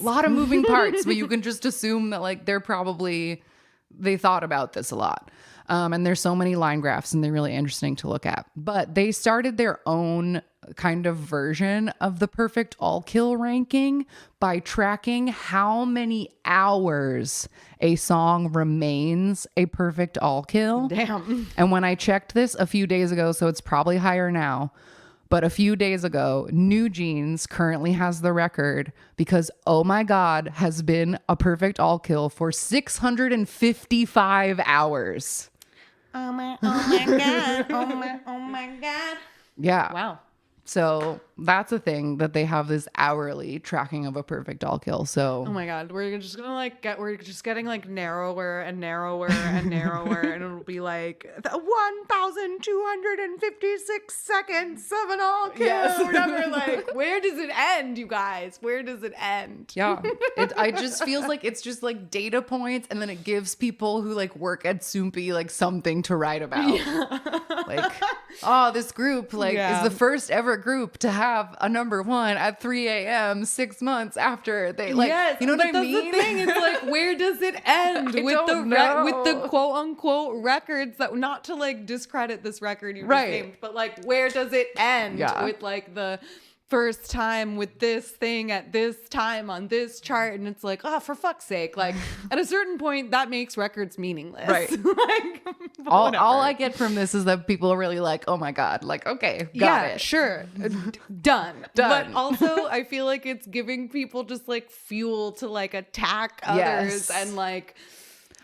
lot of moving parts. But you can just assume that like they thought about this a lot. And there's so many line graphs and they're really interesting to look at. But they started their own kind of version of the perfect all kill ranking by tracking how many hours a song remains a perfect all kill. Damn. And when I checked this a few days ago, so it's probably higher now, but a few days ago, New Jeans currently has the record because Oh My God has been a perfect all kill for 655 hours. Oh my God. Oh my God. Yeah. Wow. So that's a thing that they have this hourly tracking of a perfect all kill. So oh my God, we're just gonna we're just getting like narrower and narrower and narrower, and it'll be like 1,256 seconds of an all kill. Yes. Or whatever. Like, where does it end, you guys? Where does it end? Yeah, I just feels like it's just like data points, and then it gives people who like work at Soompi like something to write about. Yeah. Like, oh, this group is the first ever group to have a number 1 at 3 a.m. 6 months after they like. Yes, you know what I mean? That's the thing. It's like, where does it end with the quote unquote records that, not to like discredit this record you just named, but like, where does it end with like the first time with this thing at this time on this chart? And it's like, oh, for fuck's sake, like at a certain point that makes records meaningless, right? Like, all I get from this is that people are really like, oh my God, like, okay, got it, sure, done. But also I feel like it's giving people just like fuel to like attack others. And like,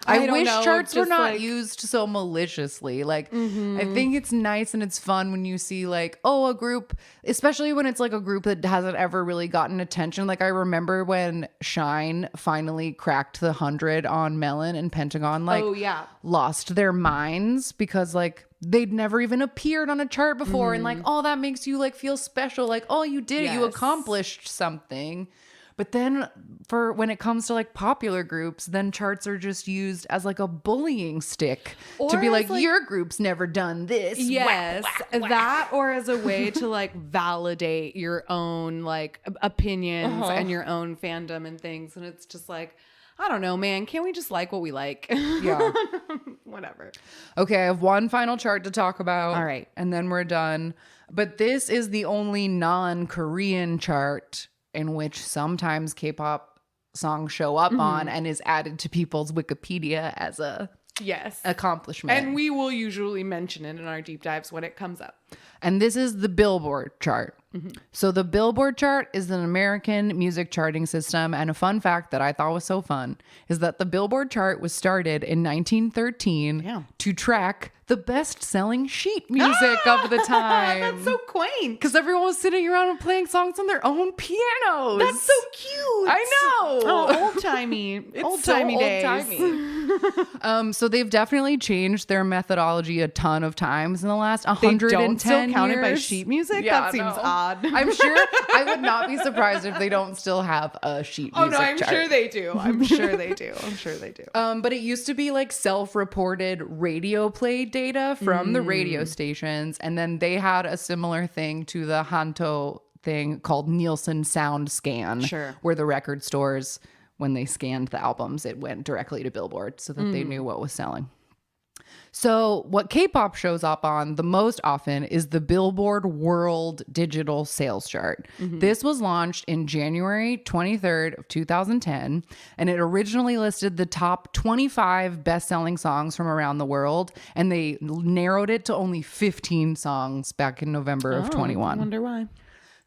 I wish charts were not used so maliciously. Like, I think it's nice and it's fun when you see like, oh, a group, especially when it's like a group that hasn't ever really gotten attention. Like I remember when Shine finally cracked the 100 on Melon, and Pentagon lost their minds because like they'd never even appeared on a chart before. And like, oh, that makes you like feel special. Like, oh, you did it. You accomplished something. But then for when it comes to like popular groups, then charts are just used as like a bullying stick to be like, your group's never done this. Yes. That, or as a way to like validate your own like opinions and your own fandom and things. And it's just like, I don't know, man. Can't we just like what we like? Yeah. Whatever. Okay, I have one final chart to talk about. All right. And then we're done. But this is the only non-Korean chart in which sometimes K-pop songs show up on and is added to people's Wikipedia as a Yes. accomplishment. And we will usually mention it in our deep dives when it comes up. And this is the Billboard chart. So the Billboard chart is an American music charting system. And a fun fact that I thought was so fun is that the Billboard chart was started in 1913 to track the best-selling sheet music of the time. That's so quaint. Because everyone was sitting around and playing songs on their own pianos. That's so cute. I know. Oh, old-timey. Old-timey days. Old-timey. So they've definitely changed their methodology a ton of times in the last 110 They don't still count it by years. sheet music? Yeah, that seems no. odd. I'm sure I would not be surprised if they don't still have a sheet music I'm chart. sure they do. I'm sure they do. I'm sure they do. But it used to be like self-reported radio play data from the radio stations. And then they had a similar thing to the Hanto thing called Nielsen Sound Scan. Sure. Where the record stores, when they scanned the albums, it went directly to Billboard so that they knew what was selling. So what K-pop shows up on the most often is the Billboard World Digital Sales Chart. This was launched in January 23rd of 2010, and it originally listed the top 25 best-selling songs from around the world, and they narrowed it to only 15 songs back in November of 21. I wonder why.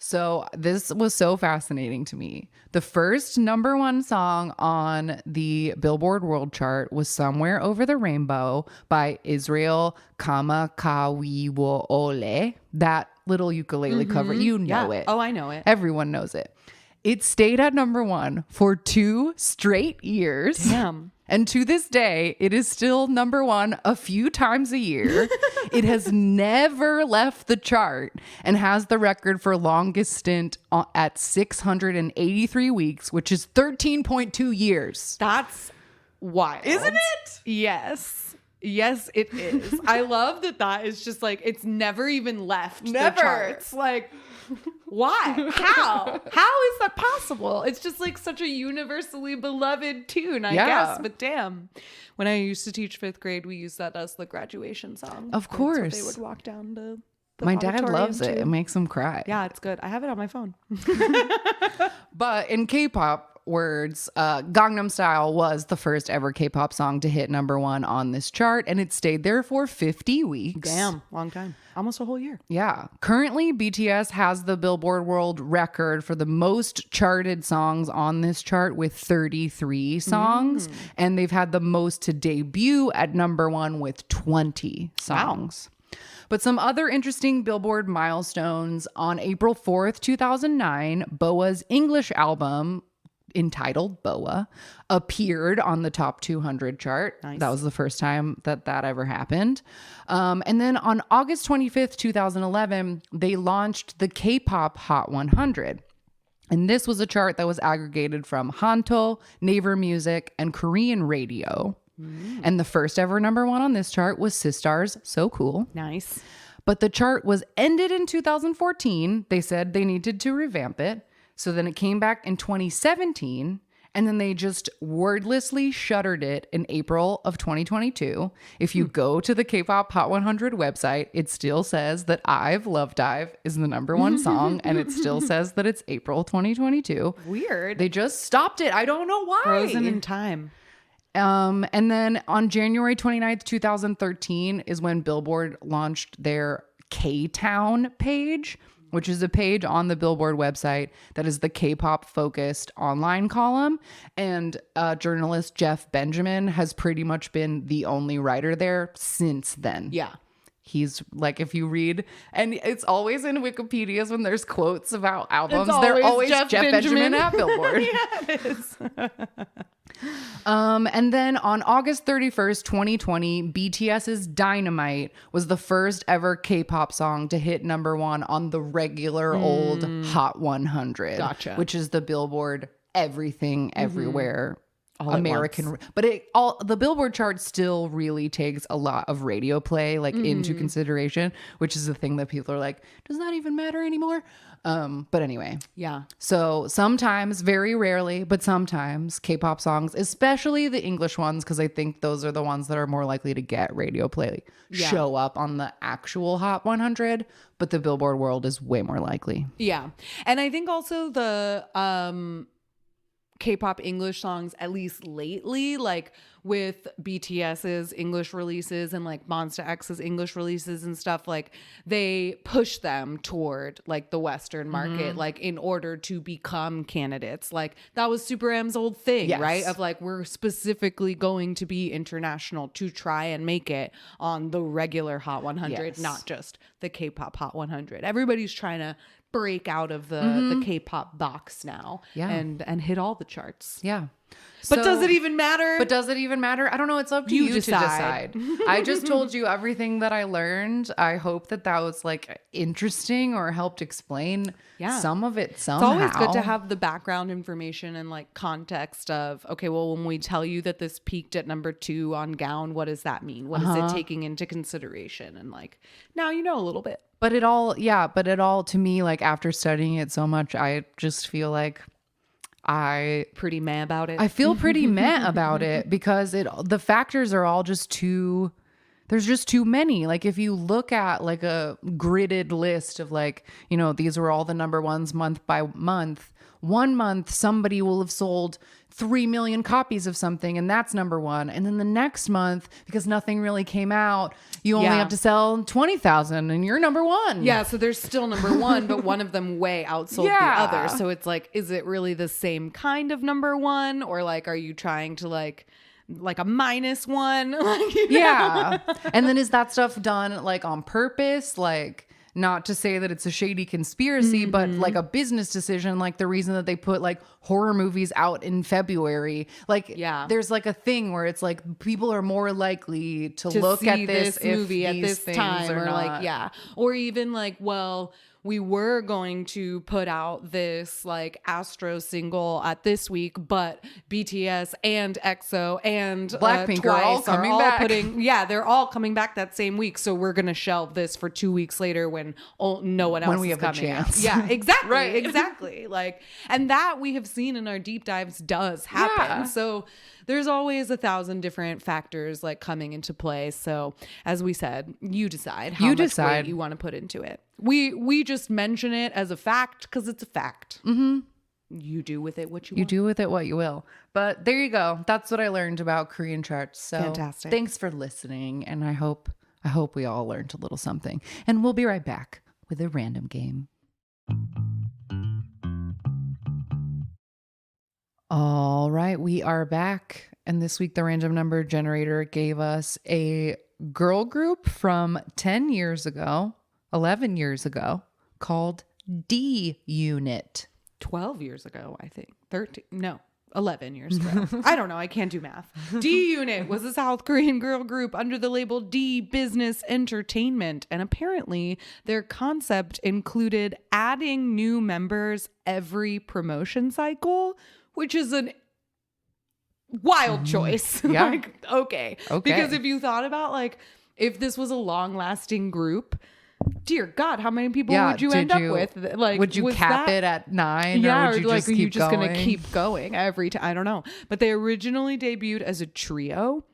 So this was so fascinating to me. The first number one song on the Billboard World Chart was Somewhere Over the Rainbow by Israel Kamakawiwo'ole. That little ukulele cover, you know it. Oh, I know it. Everyone knows it. It stayed at number one for 2 straight years. Damn. And to this day, it is still number one a few times a year. It has never left the chart and has the record for longest stint at 683 weeks, which is 13.2 years. That's wild. Isn't it? Yes. Yes, it is. I love that is just like, it's never even left Never. the charts. Like, why? How? How is that possible? It's just like such a universally beloved tune, I guess. But damn. When I used to teach 5th grade, we used that as the graduation song. Of That's what course. they would walk down to the My dad auditorium loves it. to. It makes him cry. Yeah, it's good. I have it on my phone. But in K-pop words, Gangnam Style was the first ever K-pop song to hit number one on this chart, and it stayed there for 50 weeks. Damn, long time. Almost a whole year. Yeah. Currently, BTS has the Billboard World record for the most charted songs on this chart with 33 songs, and they've had the most to debut at number one with 20 songs. Wow. But some other interesting Billboard milestones: on April 4th, 2009, BoA's English album, entitled BoA, appeared on the top 200 chart. Nice. That was the first time that ever happened. And then on August 25th, 2011, they launched the K-pop Hot 100. And this was a chart that was aggregated from Hanto, Naver Music, and Korean radio. And the first ever number one on this chart was Sistar's So Cool. Nice. But the chart was ended in 2014. They said they needed to revamp it. So then it came back in 2017, and then they just wordlessly shuttered it in April of 2022. If you go to the K-pop Hot 100 website, it still says that I've Love Dive is the number one song, and it still says that it's April 2022. Weird. They just stopped it. I don't know why. Frozen in time. And then on January 29th, 2013 is when Billboard launched their K-Town page, which is a page on the Billboard website that is the K-pop focused online column. And journalist Jeff Benjamin has pretty much been the only writer there since then. Yeah. He's like, if you read, and it's always in Wikipedia's when there's quotes about albums, It's they're always always Jeff Jeff Benjamin Benjamin at Billboard. Yeah, it is. And then on August 31st, 2020, BTS's Dynamite was the first ever K-pop song to hit number one on the regular old Hot 100. Gotcha. Which is the Billboard Everything Everywhere All at American. But the Billboard chart still really takes a lot of radio play into consideration, which is the thing that people are like, does that even matter anymore? But anyway. Yeah. So sometimes, very rarely, but sometimes K-pop songs, especially the English ones, because I think those are the ones that are more likely to get radio play, show up on the actual Hot 100, but the Billboard World is way more likely. Yeah. And I think also the K-pop English songs, at least lately, like with BTS's English releases and like Monsta X's English releases and stuff, like they push them toward like the Western market, like in order to become candidates. Like that was Super M's old thing, Yes. right? Of like, we're specifically going to be international to try and make it on the regular Hot 100, Yes. not just the K-pop Hot 100. Everybody's trying to break out of the K-pop box now and hit all the charts. Yeah. But does it even matter? But does it even matter? I don't know. It's up to you to decide. I just told you everything that I learned. I hope that was like interesting or helped explain some of it somehow. It's always good to have the background information and like context of, okay, well, when we tell you that this peaked at number 2 on Gown, what does that mean? What is it taking into consideration? And like, now you know a little bit. But it all to me, like after studying it so much, I just feel like pretty meh about it. I feel pretty meh about it because the factors are all just too, there's just too many. Like if you look at like a gridded list of like, you know, these were all the number ones month by month. One month, somebody will have sold 3 million copies of something and that's number 1. And then the next month, because nothing really came out, you only have to sell 20,000 and you're number 1. Yeah. So there's still number 1, but one of them way outsold the other. So it's like, is it really the same kind of number 1? Or like, are you trying to like a -1? Yeah. And then is that stuff done like on purpose? Like, not to say that it's a shady conspiracy, but like a business decision, like the reason that they put like horror movies out in February. Like, there's like a thing where it's like people are more likely to look at this movie at this time or like, or even like, well, we were going to put out this like Astro single at this week, but BTS and EXO and Blackpink Twice are all coming back. They're all coming back that same week. So we're going to shelve this for 2 weeks later when no one else when we is have coming a chance. out. Yeah, exactly. Right. Exactly. Like, and that we have seen in our deep dives does happen. Yeah. So there's always 1,000 different factors like coming into play. So as we said, you decide how much weight you want to put into it. We just mention it as a fact because it's a fact. You do with it what you want. You do with it what you will. But there you go. That's what I learned about Korean charts. So fantastic. Thanks for listening. And I hope we all learned a little something. And we'll be right back with a random game. All right, we are back. And this week, the random number generator gave us a girl group from 11 years ago, called D Unit. 12 years ago, I think. 11 years ago. I don't know. I can't do math. D Unit was a South Korean girl group under the label D Business Entertainment. And apparently their concept included adding new members every promotion cycle, which is an wild choice. Yeah. Like, okay. Because if you thought about like, if this was a long lasting group, dear God, how many people would you end up with? Like, would you cap it at 9? Yeah, or would you like, just are you keep just going? gonna keep going every time? I don't know. But they originally debuted as a trio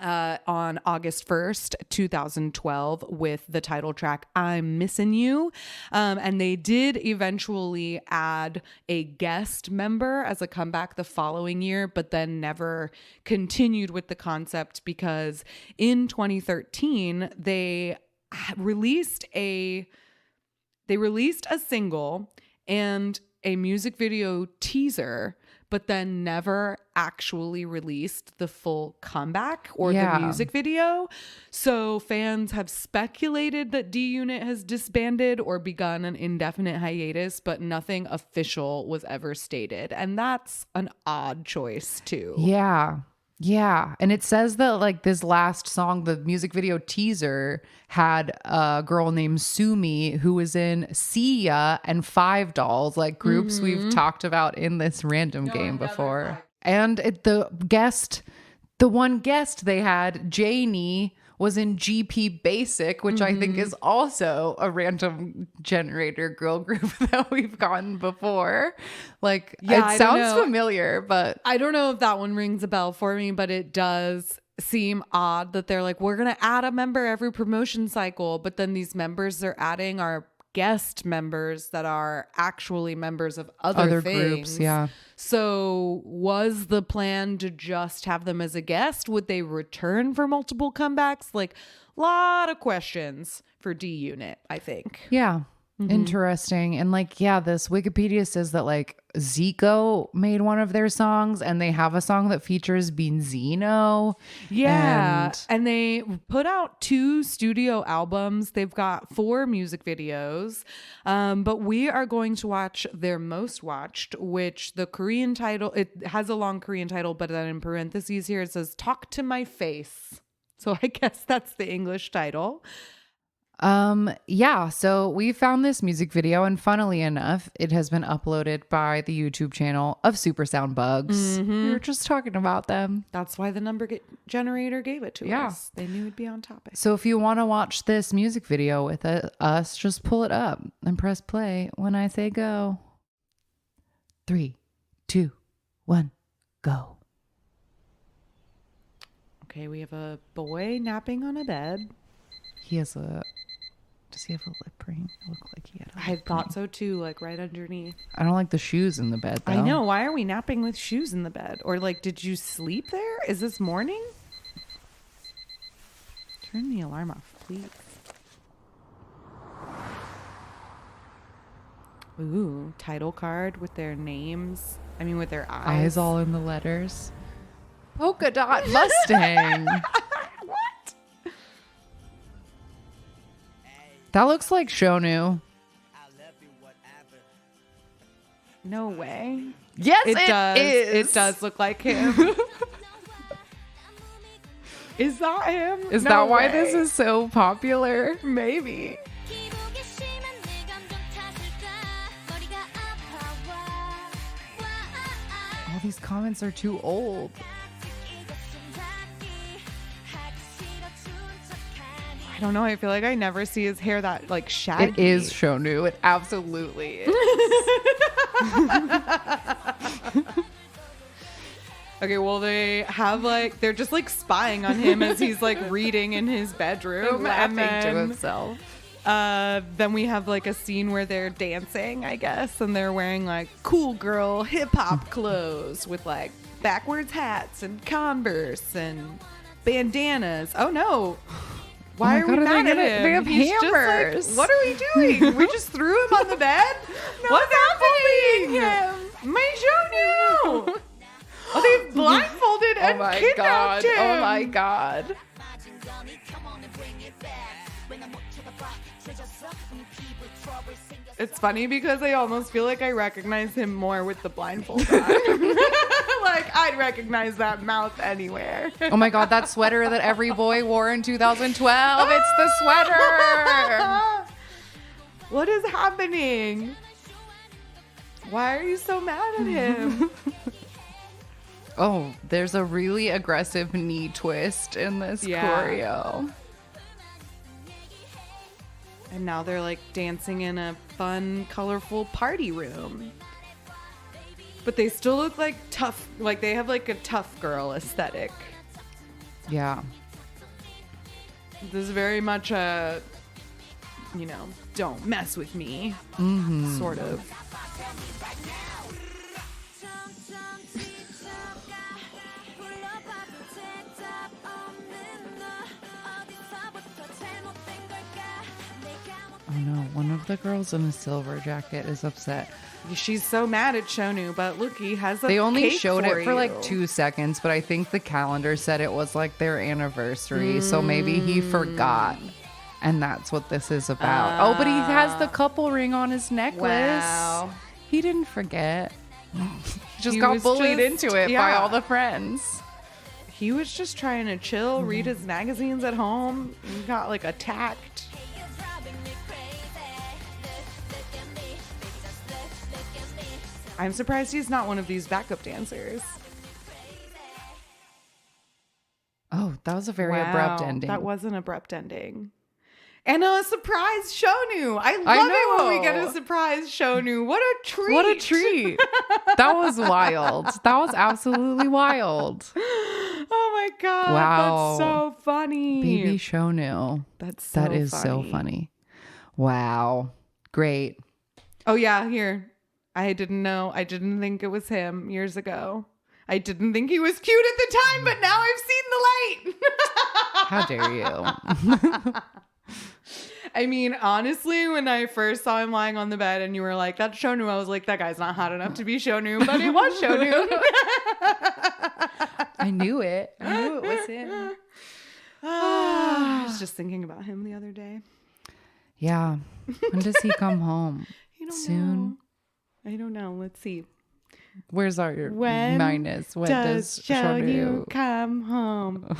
on August 1st, 2012 with the title track I'm Missing You. And they did eventually add a guest member as a comeback the following year, but then never continued with the concept because in 2013, they released a single and a music video teaser, but then never actually released the full comeback or the music video. So fans have speculated that D Unit has disbanded or begun an indefinite hiatus, but nothing official was ever stated. And that's an odd choice too. Yeah. And it says that like this last song, the music video teaser had a girl named Sumi who was in Sia and Five Dolls, like groups we've talked about in this random game before. And the one guest they had, Janie, was in GP Basic, which I think is also a random generator girl group that we've gotten before. Like, it sounds familiar, but I don't know if that one rings a bell for me, but it does seem odd that they're like, we're going to add a member every promotion cycle, but then these members they're adding are guest members that are actually members of other things. Groups. Yeah. So was the plan to just have them as a guest? Would they return for multiple comebacks? Like, a lot of questions for D Unit, I think. Yeah. Interesting. And like, yeah, this Wikipedia says that like Zico made one of their songs and they have a song that features Benzino. Yeah. And they put out 2 studio albums. They've got 4 music videos. But we are going to watch their most watched, which the Korean title, it has a long Korean title, but then in parentheses here it says Talk to My Face. So I guess that's the English title. Yeah, so we found this music video, and funnily enough, it has been uploaded by the YouTube channel of Super Sound Bugs. We were just talking about them. That's why the number generator gave it to us. They knew it'd be on topic. So if you want to watch this music video with us, just pull it up and press play when I say go. 3, 2, 1, go. Okay, we have a boy napping on a bed. Does he have a lip ring? It looked like he had a I lip thought ring. so too, like right underneath. I don't like the shoes in the bed, though. I know. Why are we napping with shoes in the bed? Or like, did you sleep there? Is this morning? Turn the alarm off, please. Ooh, title card with their names. I mean, with their eyes. Eyes all in the letters. Polka dot Mustang. What? That looks like Shonu. No way. Yes, It does. is. It does look like him. Is that him? Is No that why way. this is so popular? Maybe. All these comments are too old. I don't know. I feel like I never see his hair that like shaggy. It is Shonu. It absolutely is. Okay, well, they have like, they're just like spying on him as he's like reading in his bedroom. Laughing and to then, himself. then we have like a scene where they're dancing, I guess, and they're wearing like cool girl hip hop clothes with like backwards hats and Converse and bandanas. Oh no. Why Oh are my we God, mad they at get it? him? They have He's just like, hammers. what are we doing? We just threw him on the bed? What's happening? My Shonu! Oh, they've blindfolded Oh and my kidnapped god. him. Oh my god. It's funny because I almost feel like I recognize him more with the blindfold on. Like, I'd recognize that mouth anywhere. Oh my god, that sweater that every boy wore in 2012. It's the sweater. What is happening? Why are you so mad at him? Oh, there's a really aggressive knee twist in this choreo. And now they're like dancing in a fun, colorful party room. But they still look like tough, like they have like a tough girl aesthetic. Yeah. This is very much a, you know, don't mess with me, sort of. Oh no, one of the girls in a silver jacket is upset. She's so mad at Shonu, but look, he has a They only cake showed it for you. like 2 seconds, but I think the calendar said it was like their anniversary, so maybe he forgot. And that's what this is about. Oh, but he has the couple ring on his necklace. Wow. He didn't forget. He just He got was bullied just- into it by yeah. all the friends. He was just trying to chill, read his magazines at home. He got like attacked. I'm surprised he's not one of these backup dancers. Oh, that was a very abrupt ending. That was an abrupt ending. And a surprise Shonu. I love it when we get a know. surprise Shonu. What a treat. What a treat. That was wild. That was absolutely wild. Oh my God. Wow. That's so funny. Baby Shonu. That's so That is so funny. Wow. Great. Oh yeah, here. I didn't know. I didn't think it was him years ago. I didn't think he was cute at the time, but now I've seen the light. How dare you? I mean, honestly, when I first saw him lying on the bed and you were like, that's Shonu, I was like, that guy's not hot enough to be Shonu, but it was Shonu. I knew it. I knew it was him. I was just thinking about him the other day. Yeah. When does he come home? I don't Soon. know. I don't know. Let's see. Where's our When minus? When does Shonu Shonu come home?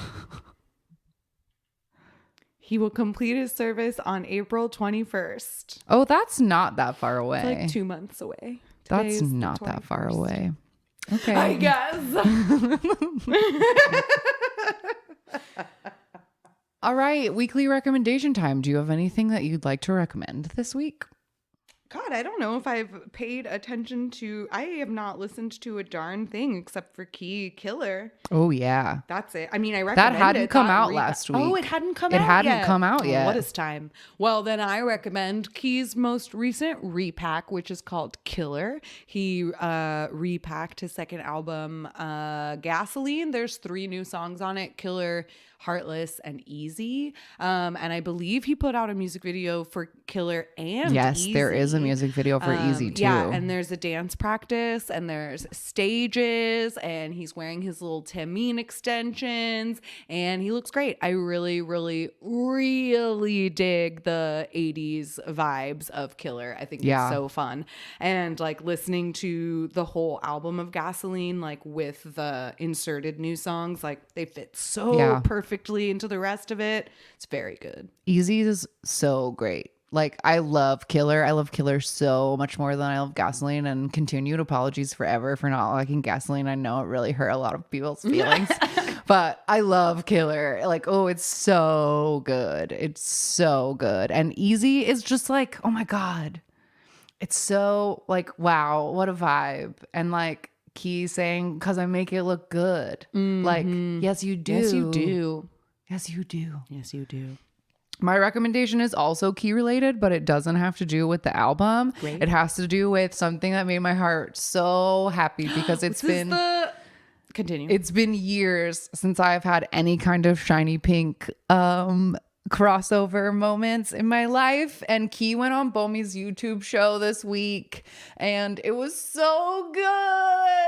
He will complete his service on April 21st. Oh, that's not that far away. It's like 2 months away. That's not that far away. Okay. I guess. All right. Weekly recommendation time. Do you have anything that you'd like to recommend this week? God, I don't know if I've paid attention to. I have not listened to a darn thing except for Key Killer. Oh, yeah. That's it. I mean, I recommend that hadn't come out last week. Oh, it hadn't come It out hadn't yet. come out yet. What is time? Well, then I recommend Key's most recent repack, which is called Killer. He repacked his second album, Gasoline. There's 3 new songs on it: Killer, Heartless, and Easy. And I believe he put out a music video for Killer and yes, Easy. there is a music video for Easy too. Yeah, and there's a dance practice and there's stages and he's wearing his little Timeen extensions and he looks great. I really, really, really dig the 80s vibes of Killer. I think it's so fun. And like listening to the whole album of Gasoline, like with the inserted new songs, like they fit so perfectly into the rest of it. It's very good. Easy is so great. Like, I love Killer. I love Killer so much more than I love Gasoline, and continued apologies forever for not liking Gasoline. I know it really hurt a lot of people's feelings, but I love Killer. Like, oh, it's so good. It's so good. And Easy is just like, oh my God. It's so like, wow, what a vibe. And like Key saying, because I make it look good. Mm-hmm. Like, yes, you do. Yes, you do. Yes, you do. Yes, you do. My recommendation is also Key related, but it doesn't have to do with the album. Great. It has to do with something that made my heart so happy because Continue. It's been years since I've had any kind of shiny pink crossover moments in my life, and Key went on Bomi's YouTube show this week and it was so good.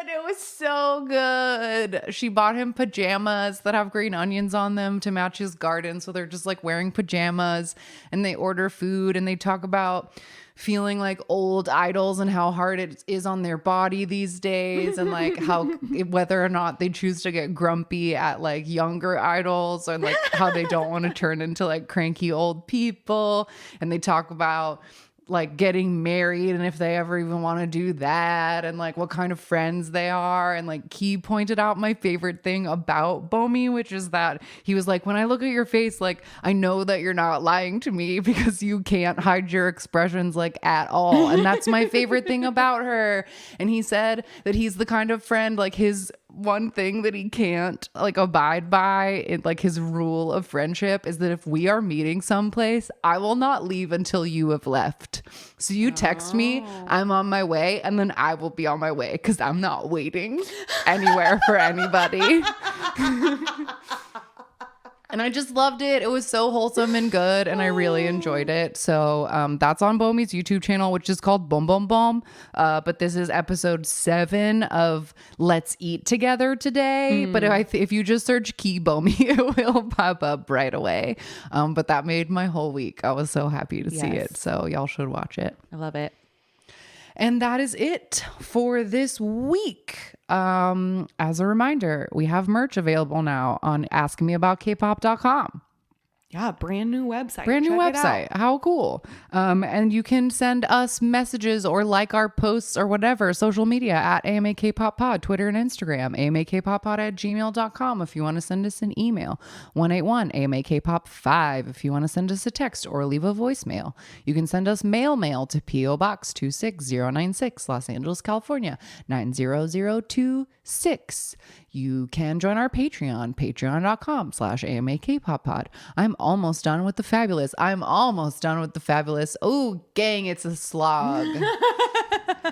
It was so good. She bought him pajamas that have green onions on them to match his garden, so they're just like wearing pajamas, and they order food and they talk about feeling like old idols and how hard it is on their body these days, and like how whether or not they choose to get grumpy at like younger idols, or like how they don't want to turn into like cranky old people. And they talk about like getting married and if they ever even want to do that, and like what kind of friends they are. And like Key pointed out my favorite thing about Bomi, which is that he was like, when I look at your face, like I know that you're not lying to me because you can't hide your expressions like at all. And that's my favorite thing about her. And he said that he's the kind of friend, like his one thing that he can't like abide by, it, like his rule of friendship, is that if we are meeting someplace, I will not leave until you have left. So you text me, I'm on my way, and then I will be on my way because I'm not waiting anywhere for anybody. And I just loved it. It was so wholesome and good, and I really enjoyed it. So that's on Bomi's YouTube channel, which is called Boom Boom Boom. But this is episode 7 of Let's Eat Together Today. But if you just search Key Bomi, it will pop up right away. But that made my whole week. I was so happy to see it. So y'all should watch it. I love it. And that is it for this week. As a reminder, we have merch available now on askmeaboutKpop.com. Yeah, brand new website. Brand new Check it website. out. How cool. And you can send us messages or like our posts or whatever, social media at AMAKPopPod, Twitter and Instagram, AMAKPopPod@gmail.com if you want to send us an email, 181-AMAKPop5 if you want to send us a text or leave a voicemail. You can send us mail to P.O. Box 26096, Los Angeles, California, 90026. You can join our Patreon, patreon.com/AMAKPopPod. I'm almost done with The Fabulous. I'm almost done with The Fabulous. Oh, gang, it's a slog.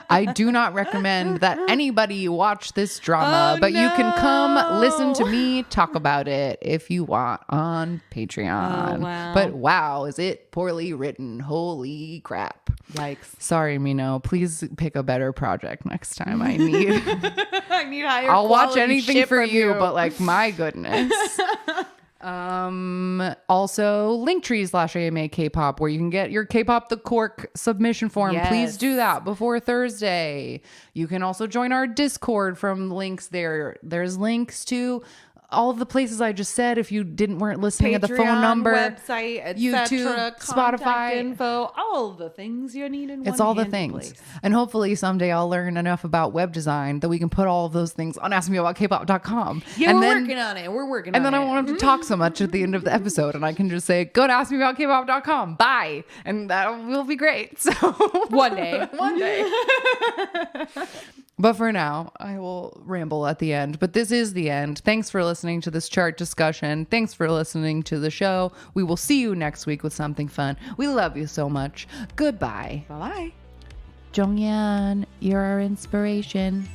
I do not recommend that anybody watch this drama, but you can come listen to me talk about it if you want on Patreon. Oh, wow. But wow, is it poorly written? Holy crap. Yikes. Sorry, Mino. Please pick a better project next time. I need I need higher I'll watch quality anything shit for from you, but like my goodness. Also Linktree/AMA K-pop, where you can get your K-pop the Cork submission form. Yes. Please do that before Thursday. You can also join our Discord from links there. There's links to all of the places I just said. If you weren't listening at the phone number, website, etc., YouTube, Spotify info, all the things you need in one. it's all the handy things. place. And hopefully someday I'll learn enough about web design that we can put all of those things on askmeaboutkpop.com. Yeah, and we're then, working on it. We're working and on then it. I won't have to talk so much at the end of the episode, and I can just say, go to askmeaboutkpop.com. Bye. And that will be great. So One day. one day. But for now, I will ramble at the end. But this is the end. Thanks for listening to this chart discussion. Thanks for listening to the show. We will see you next week with something fun. We love you so much. Goodbye. Bye-bye. Jonghyun, you're our inspiration.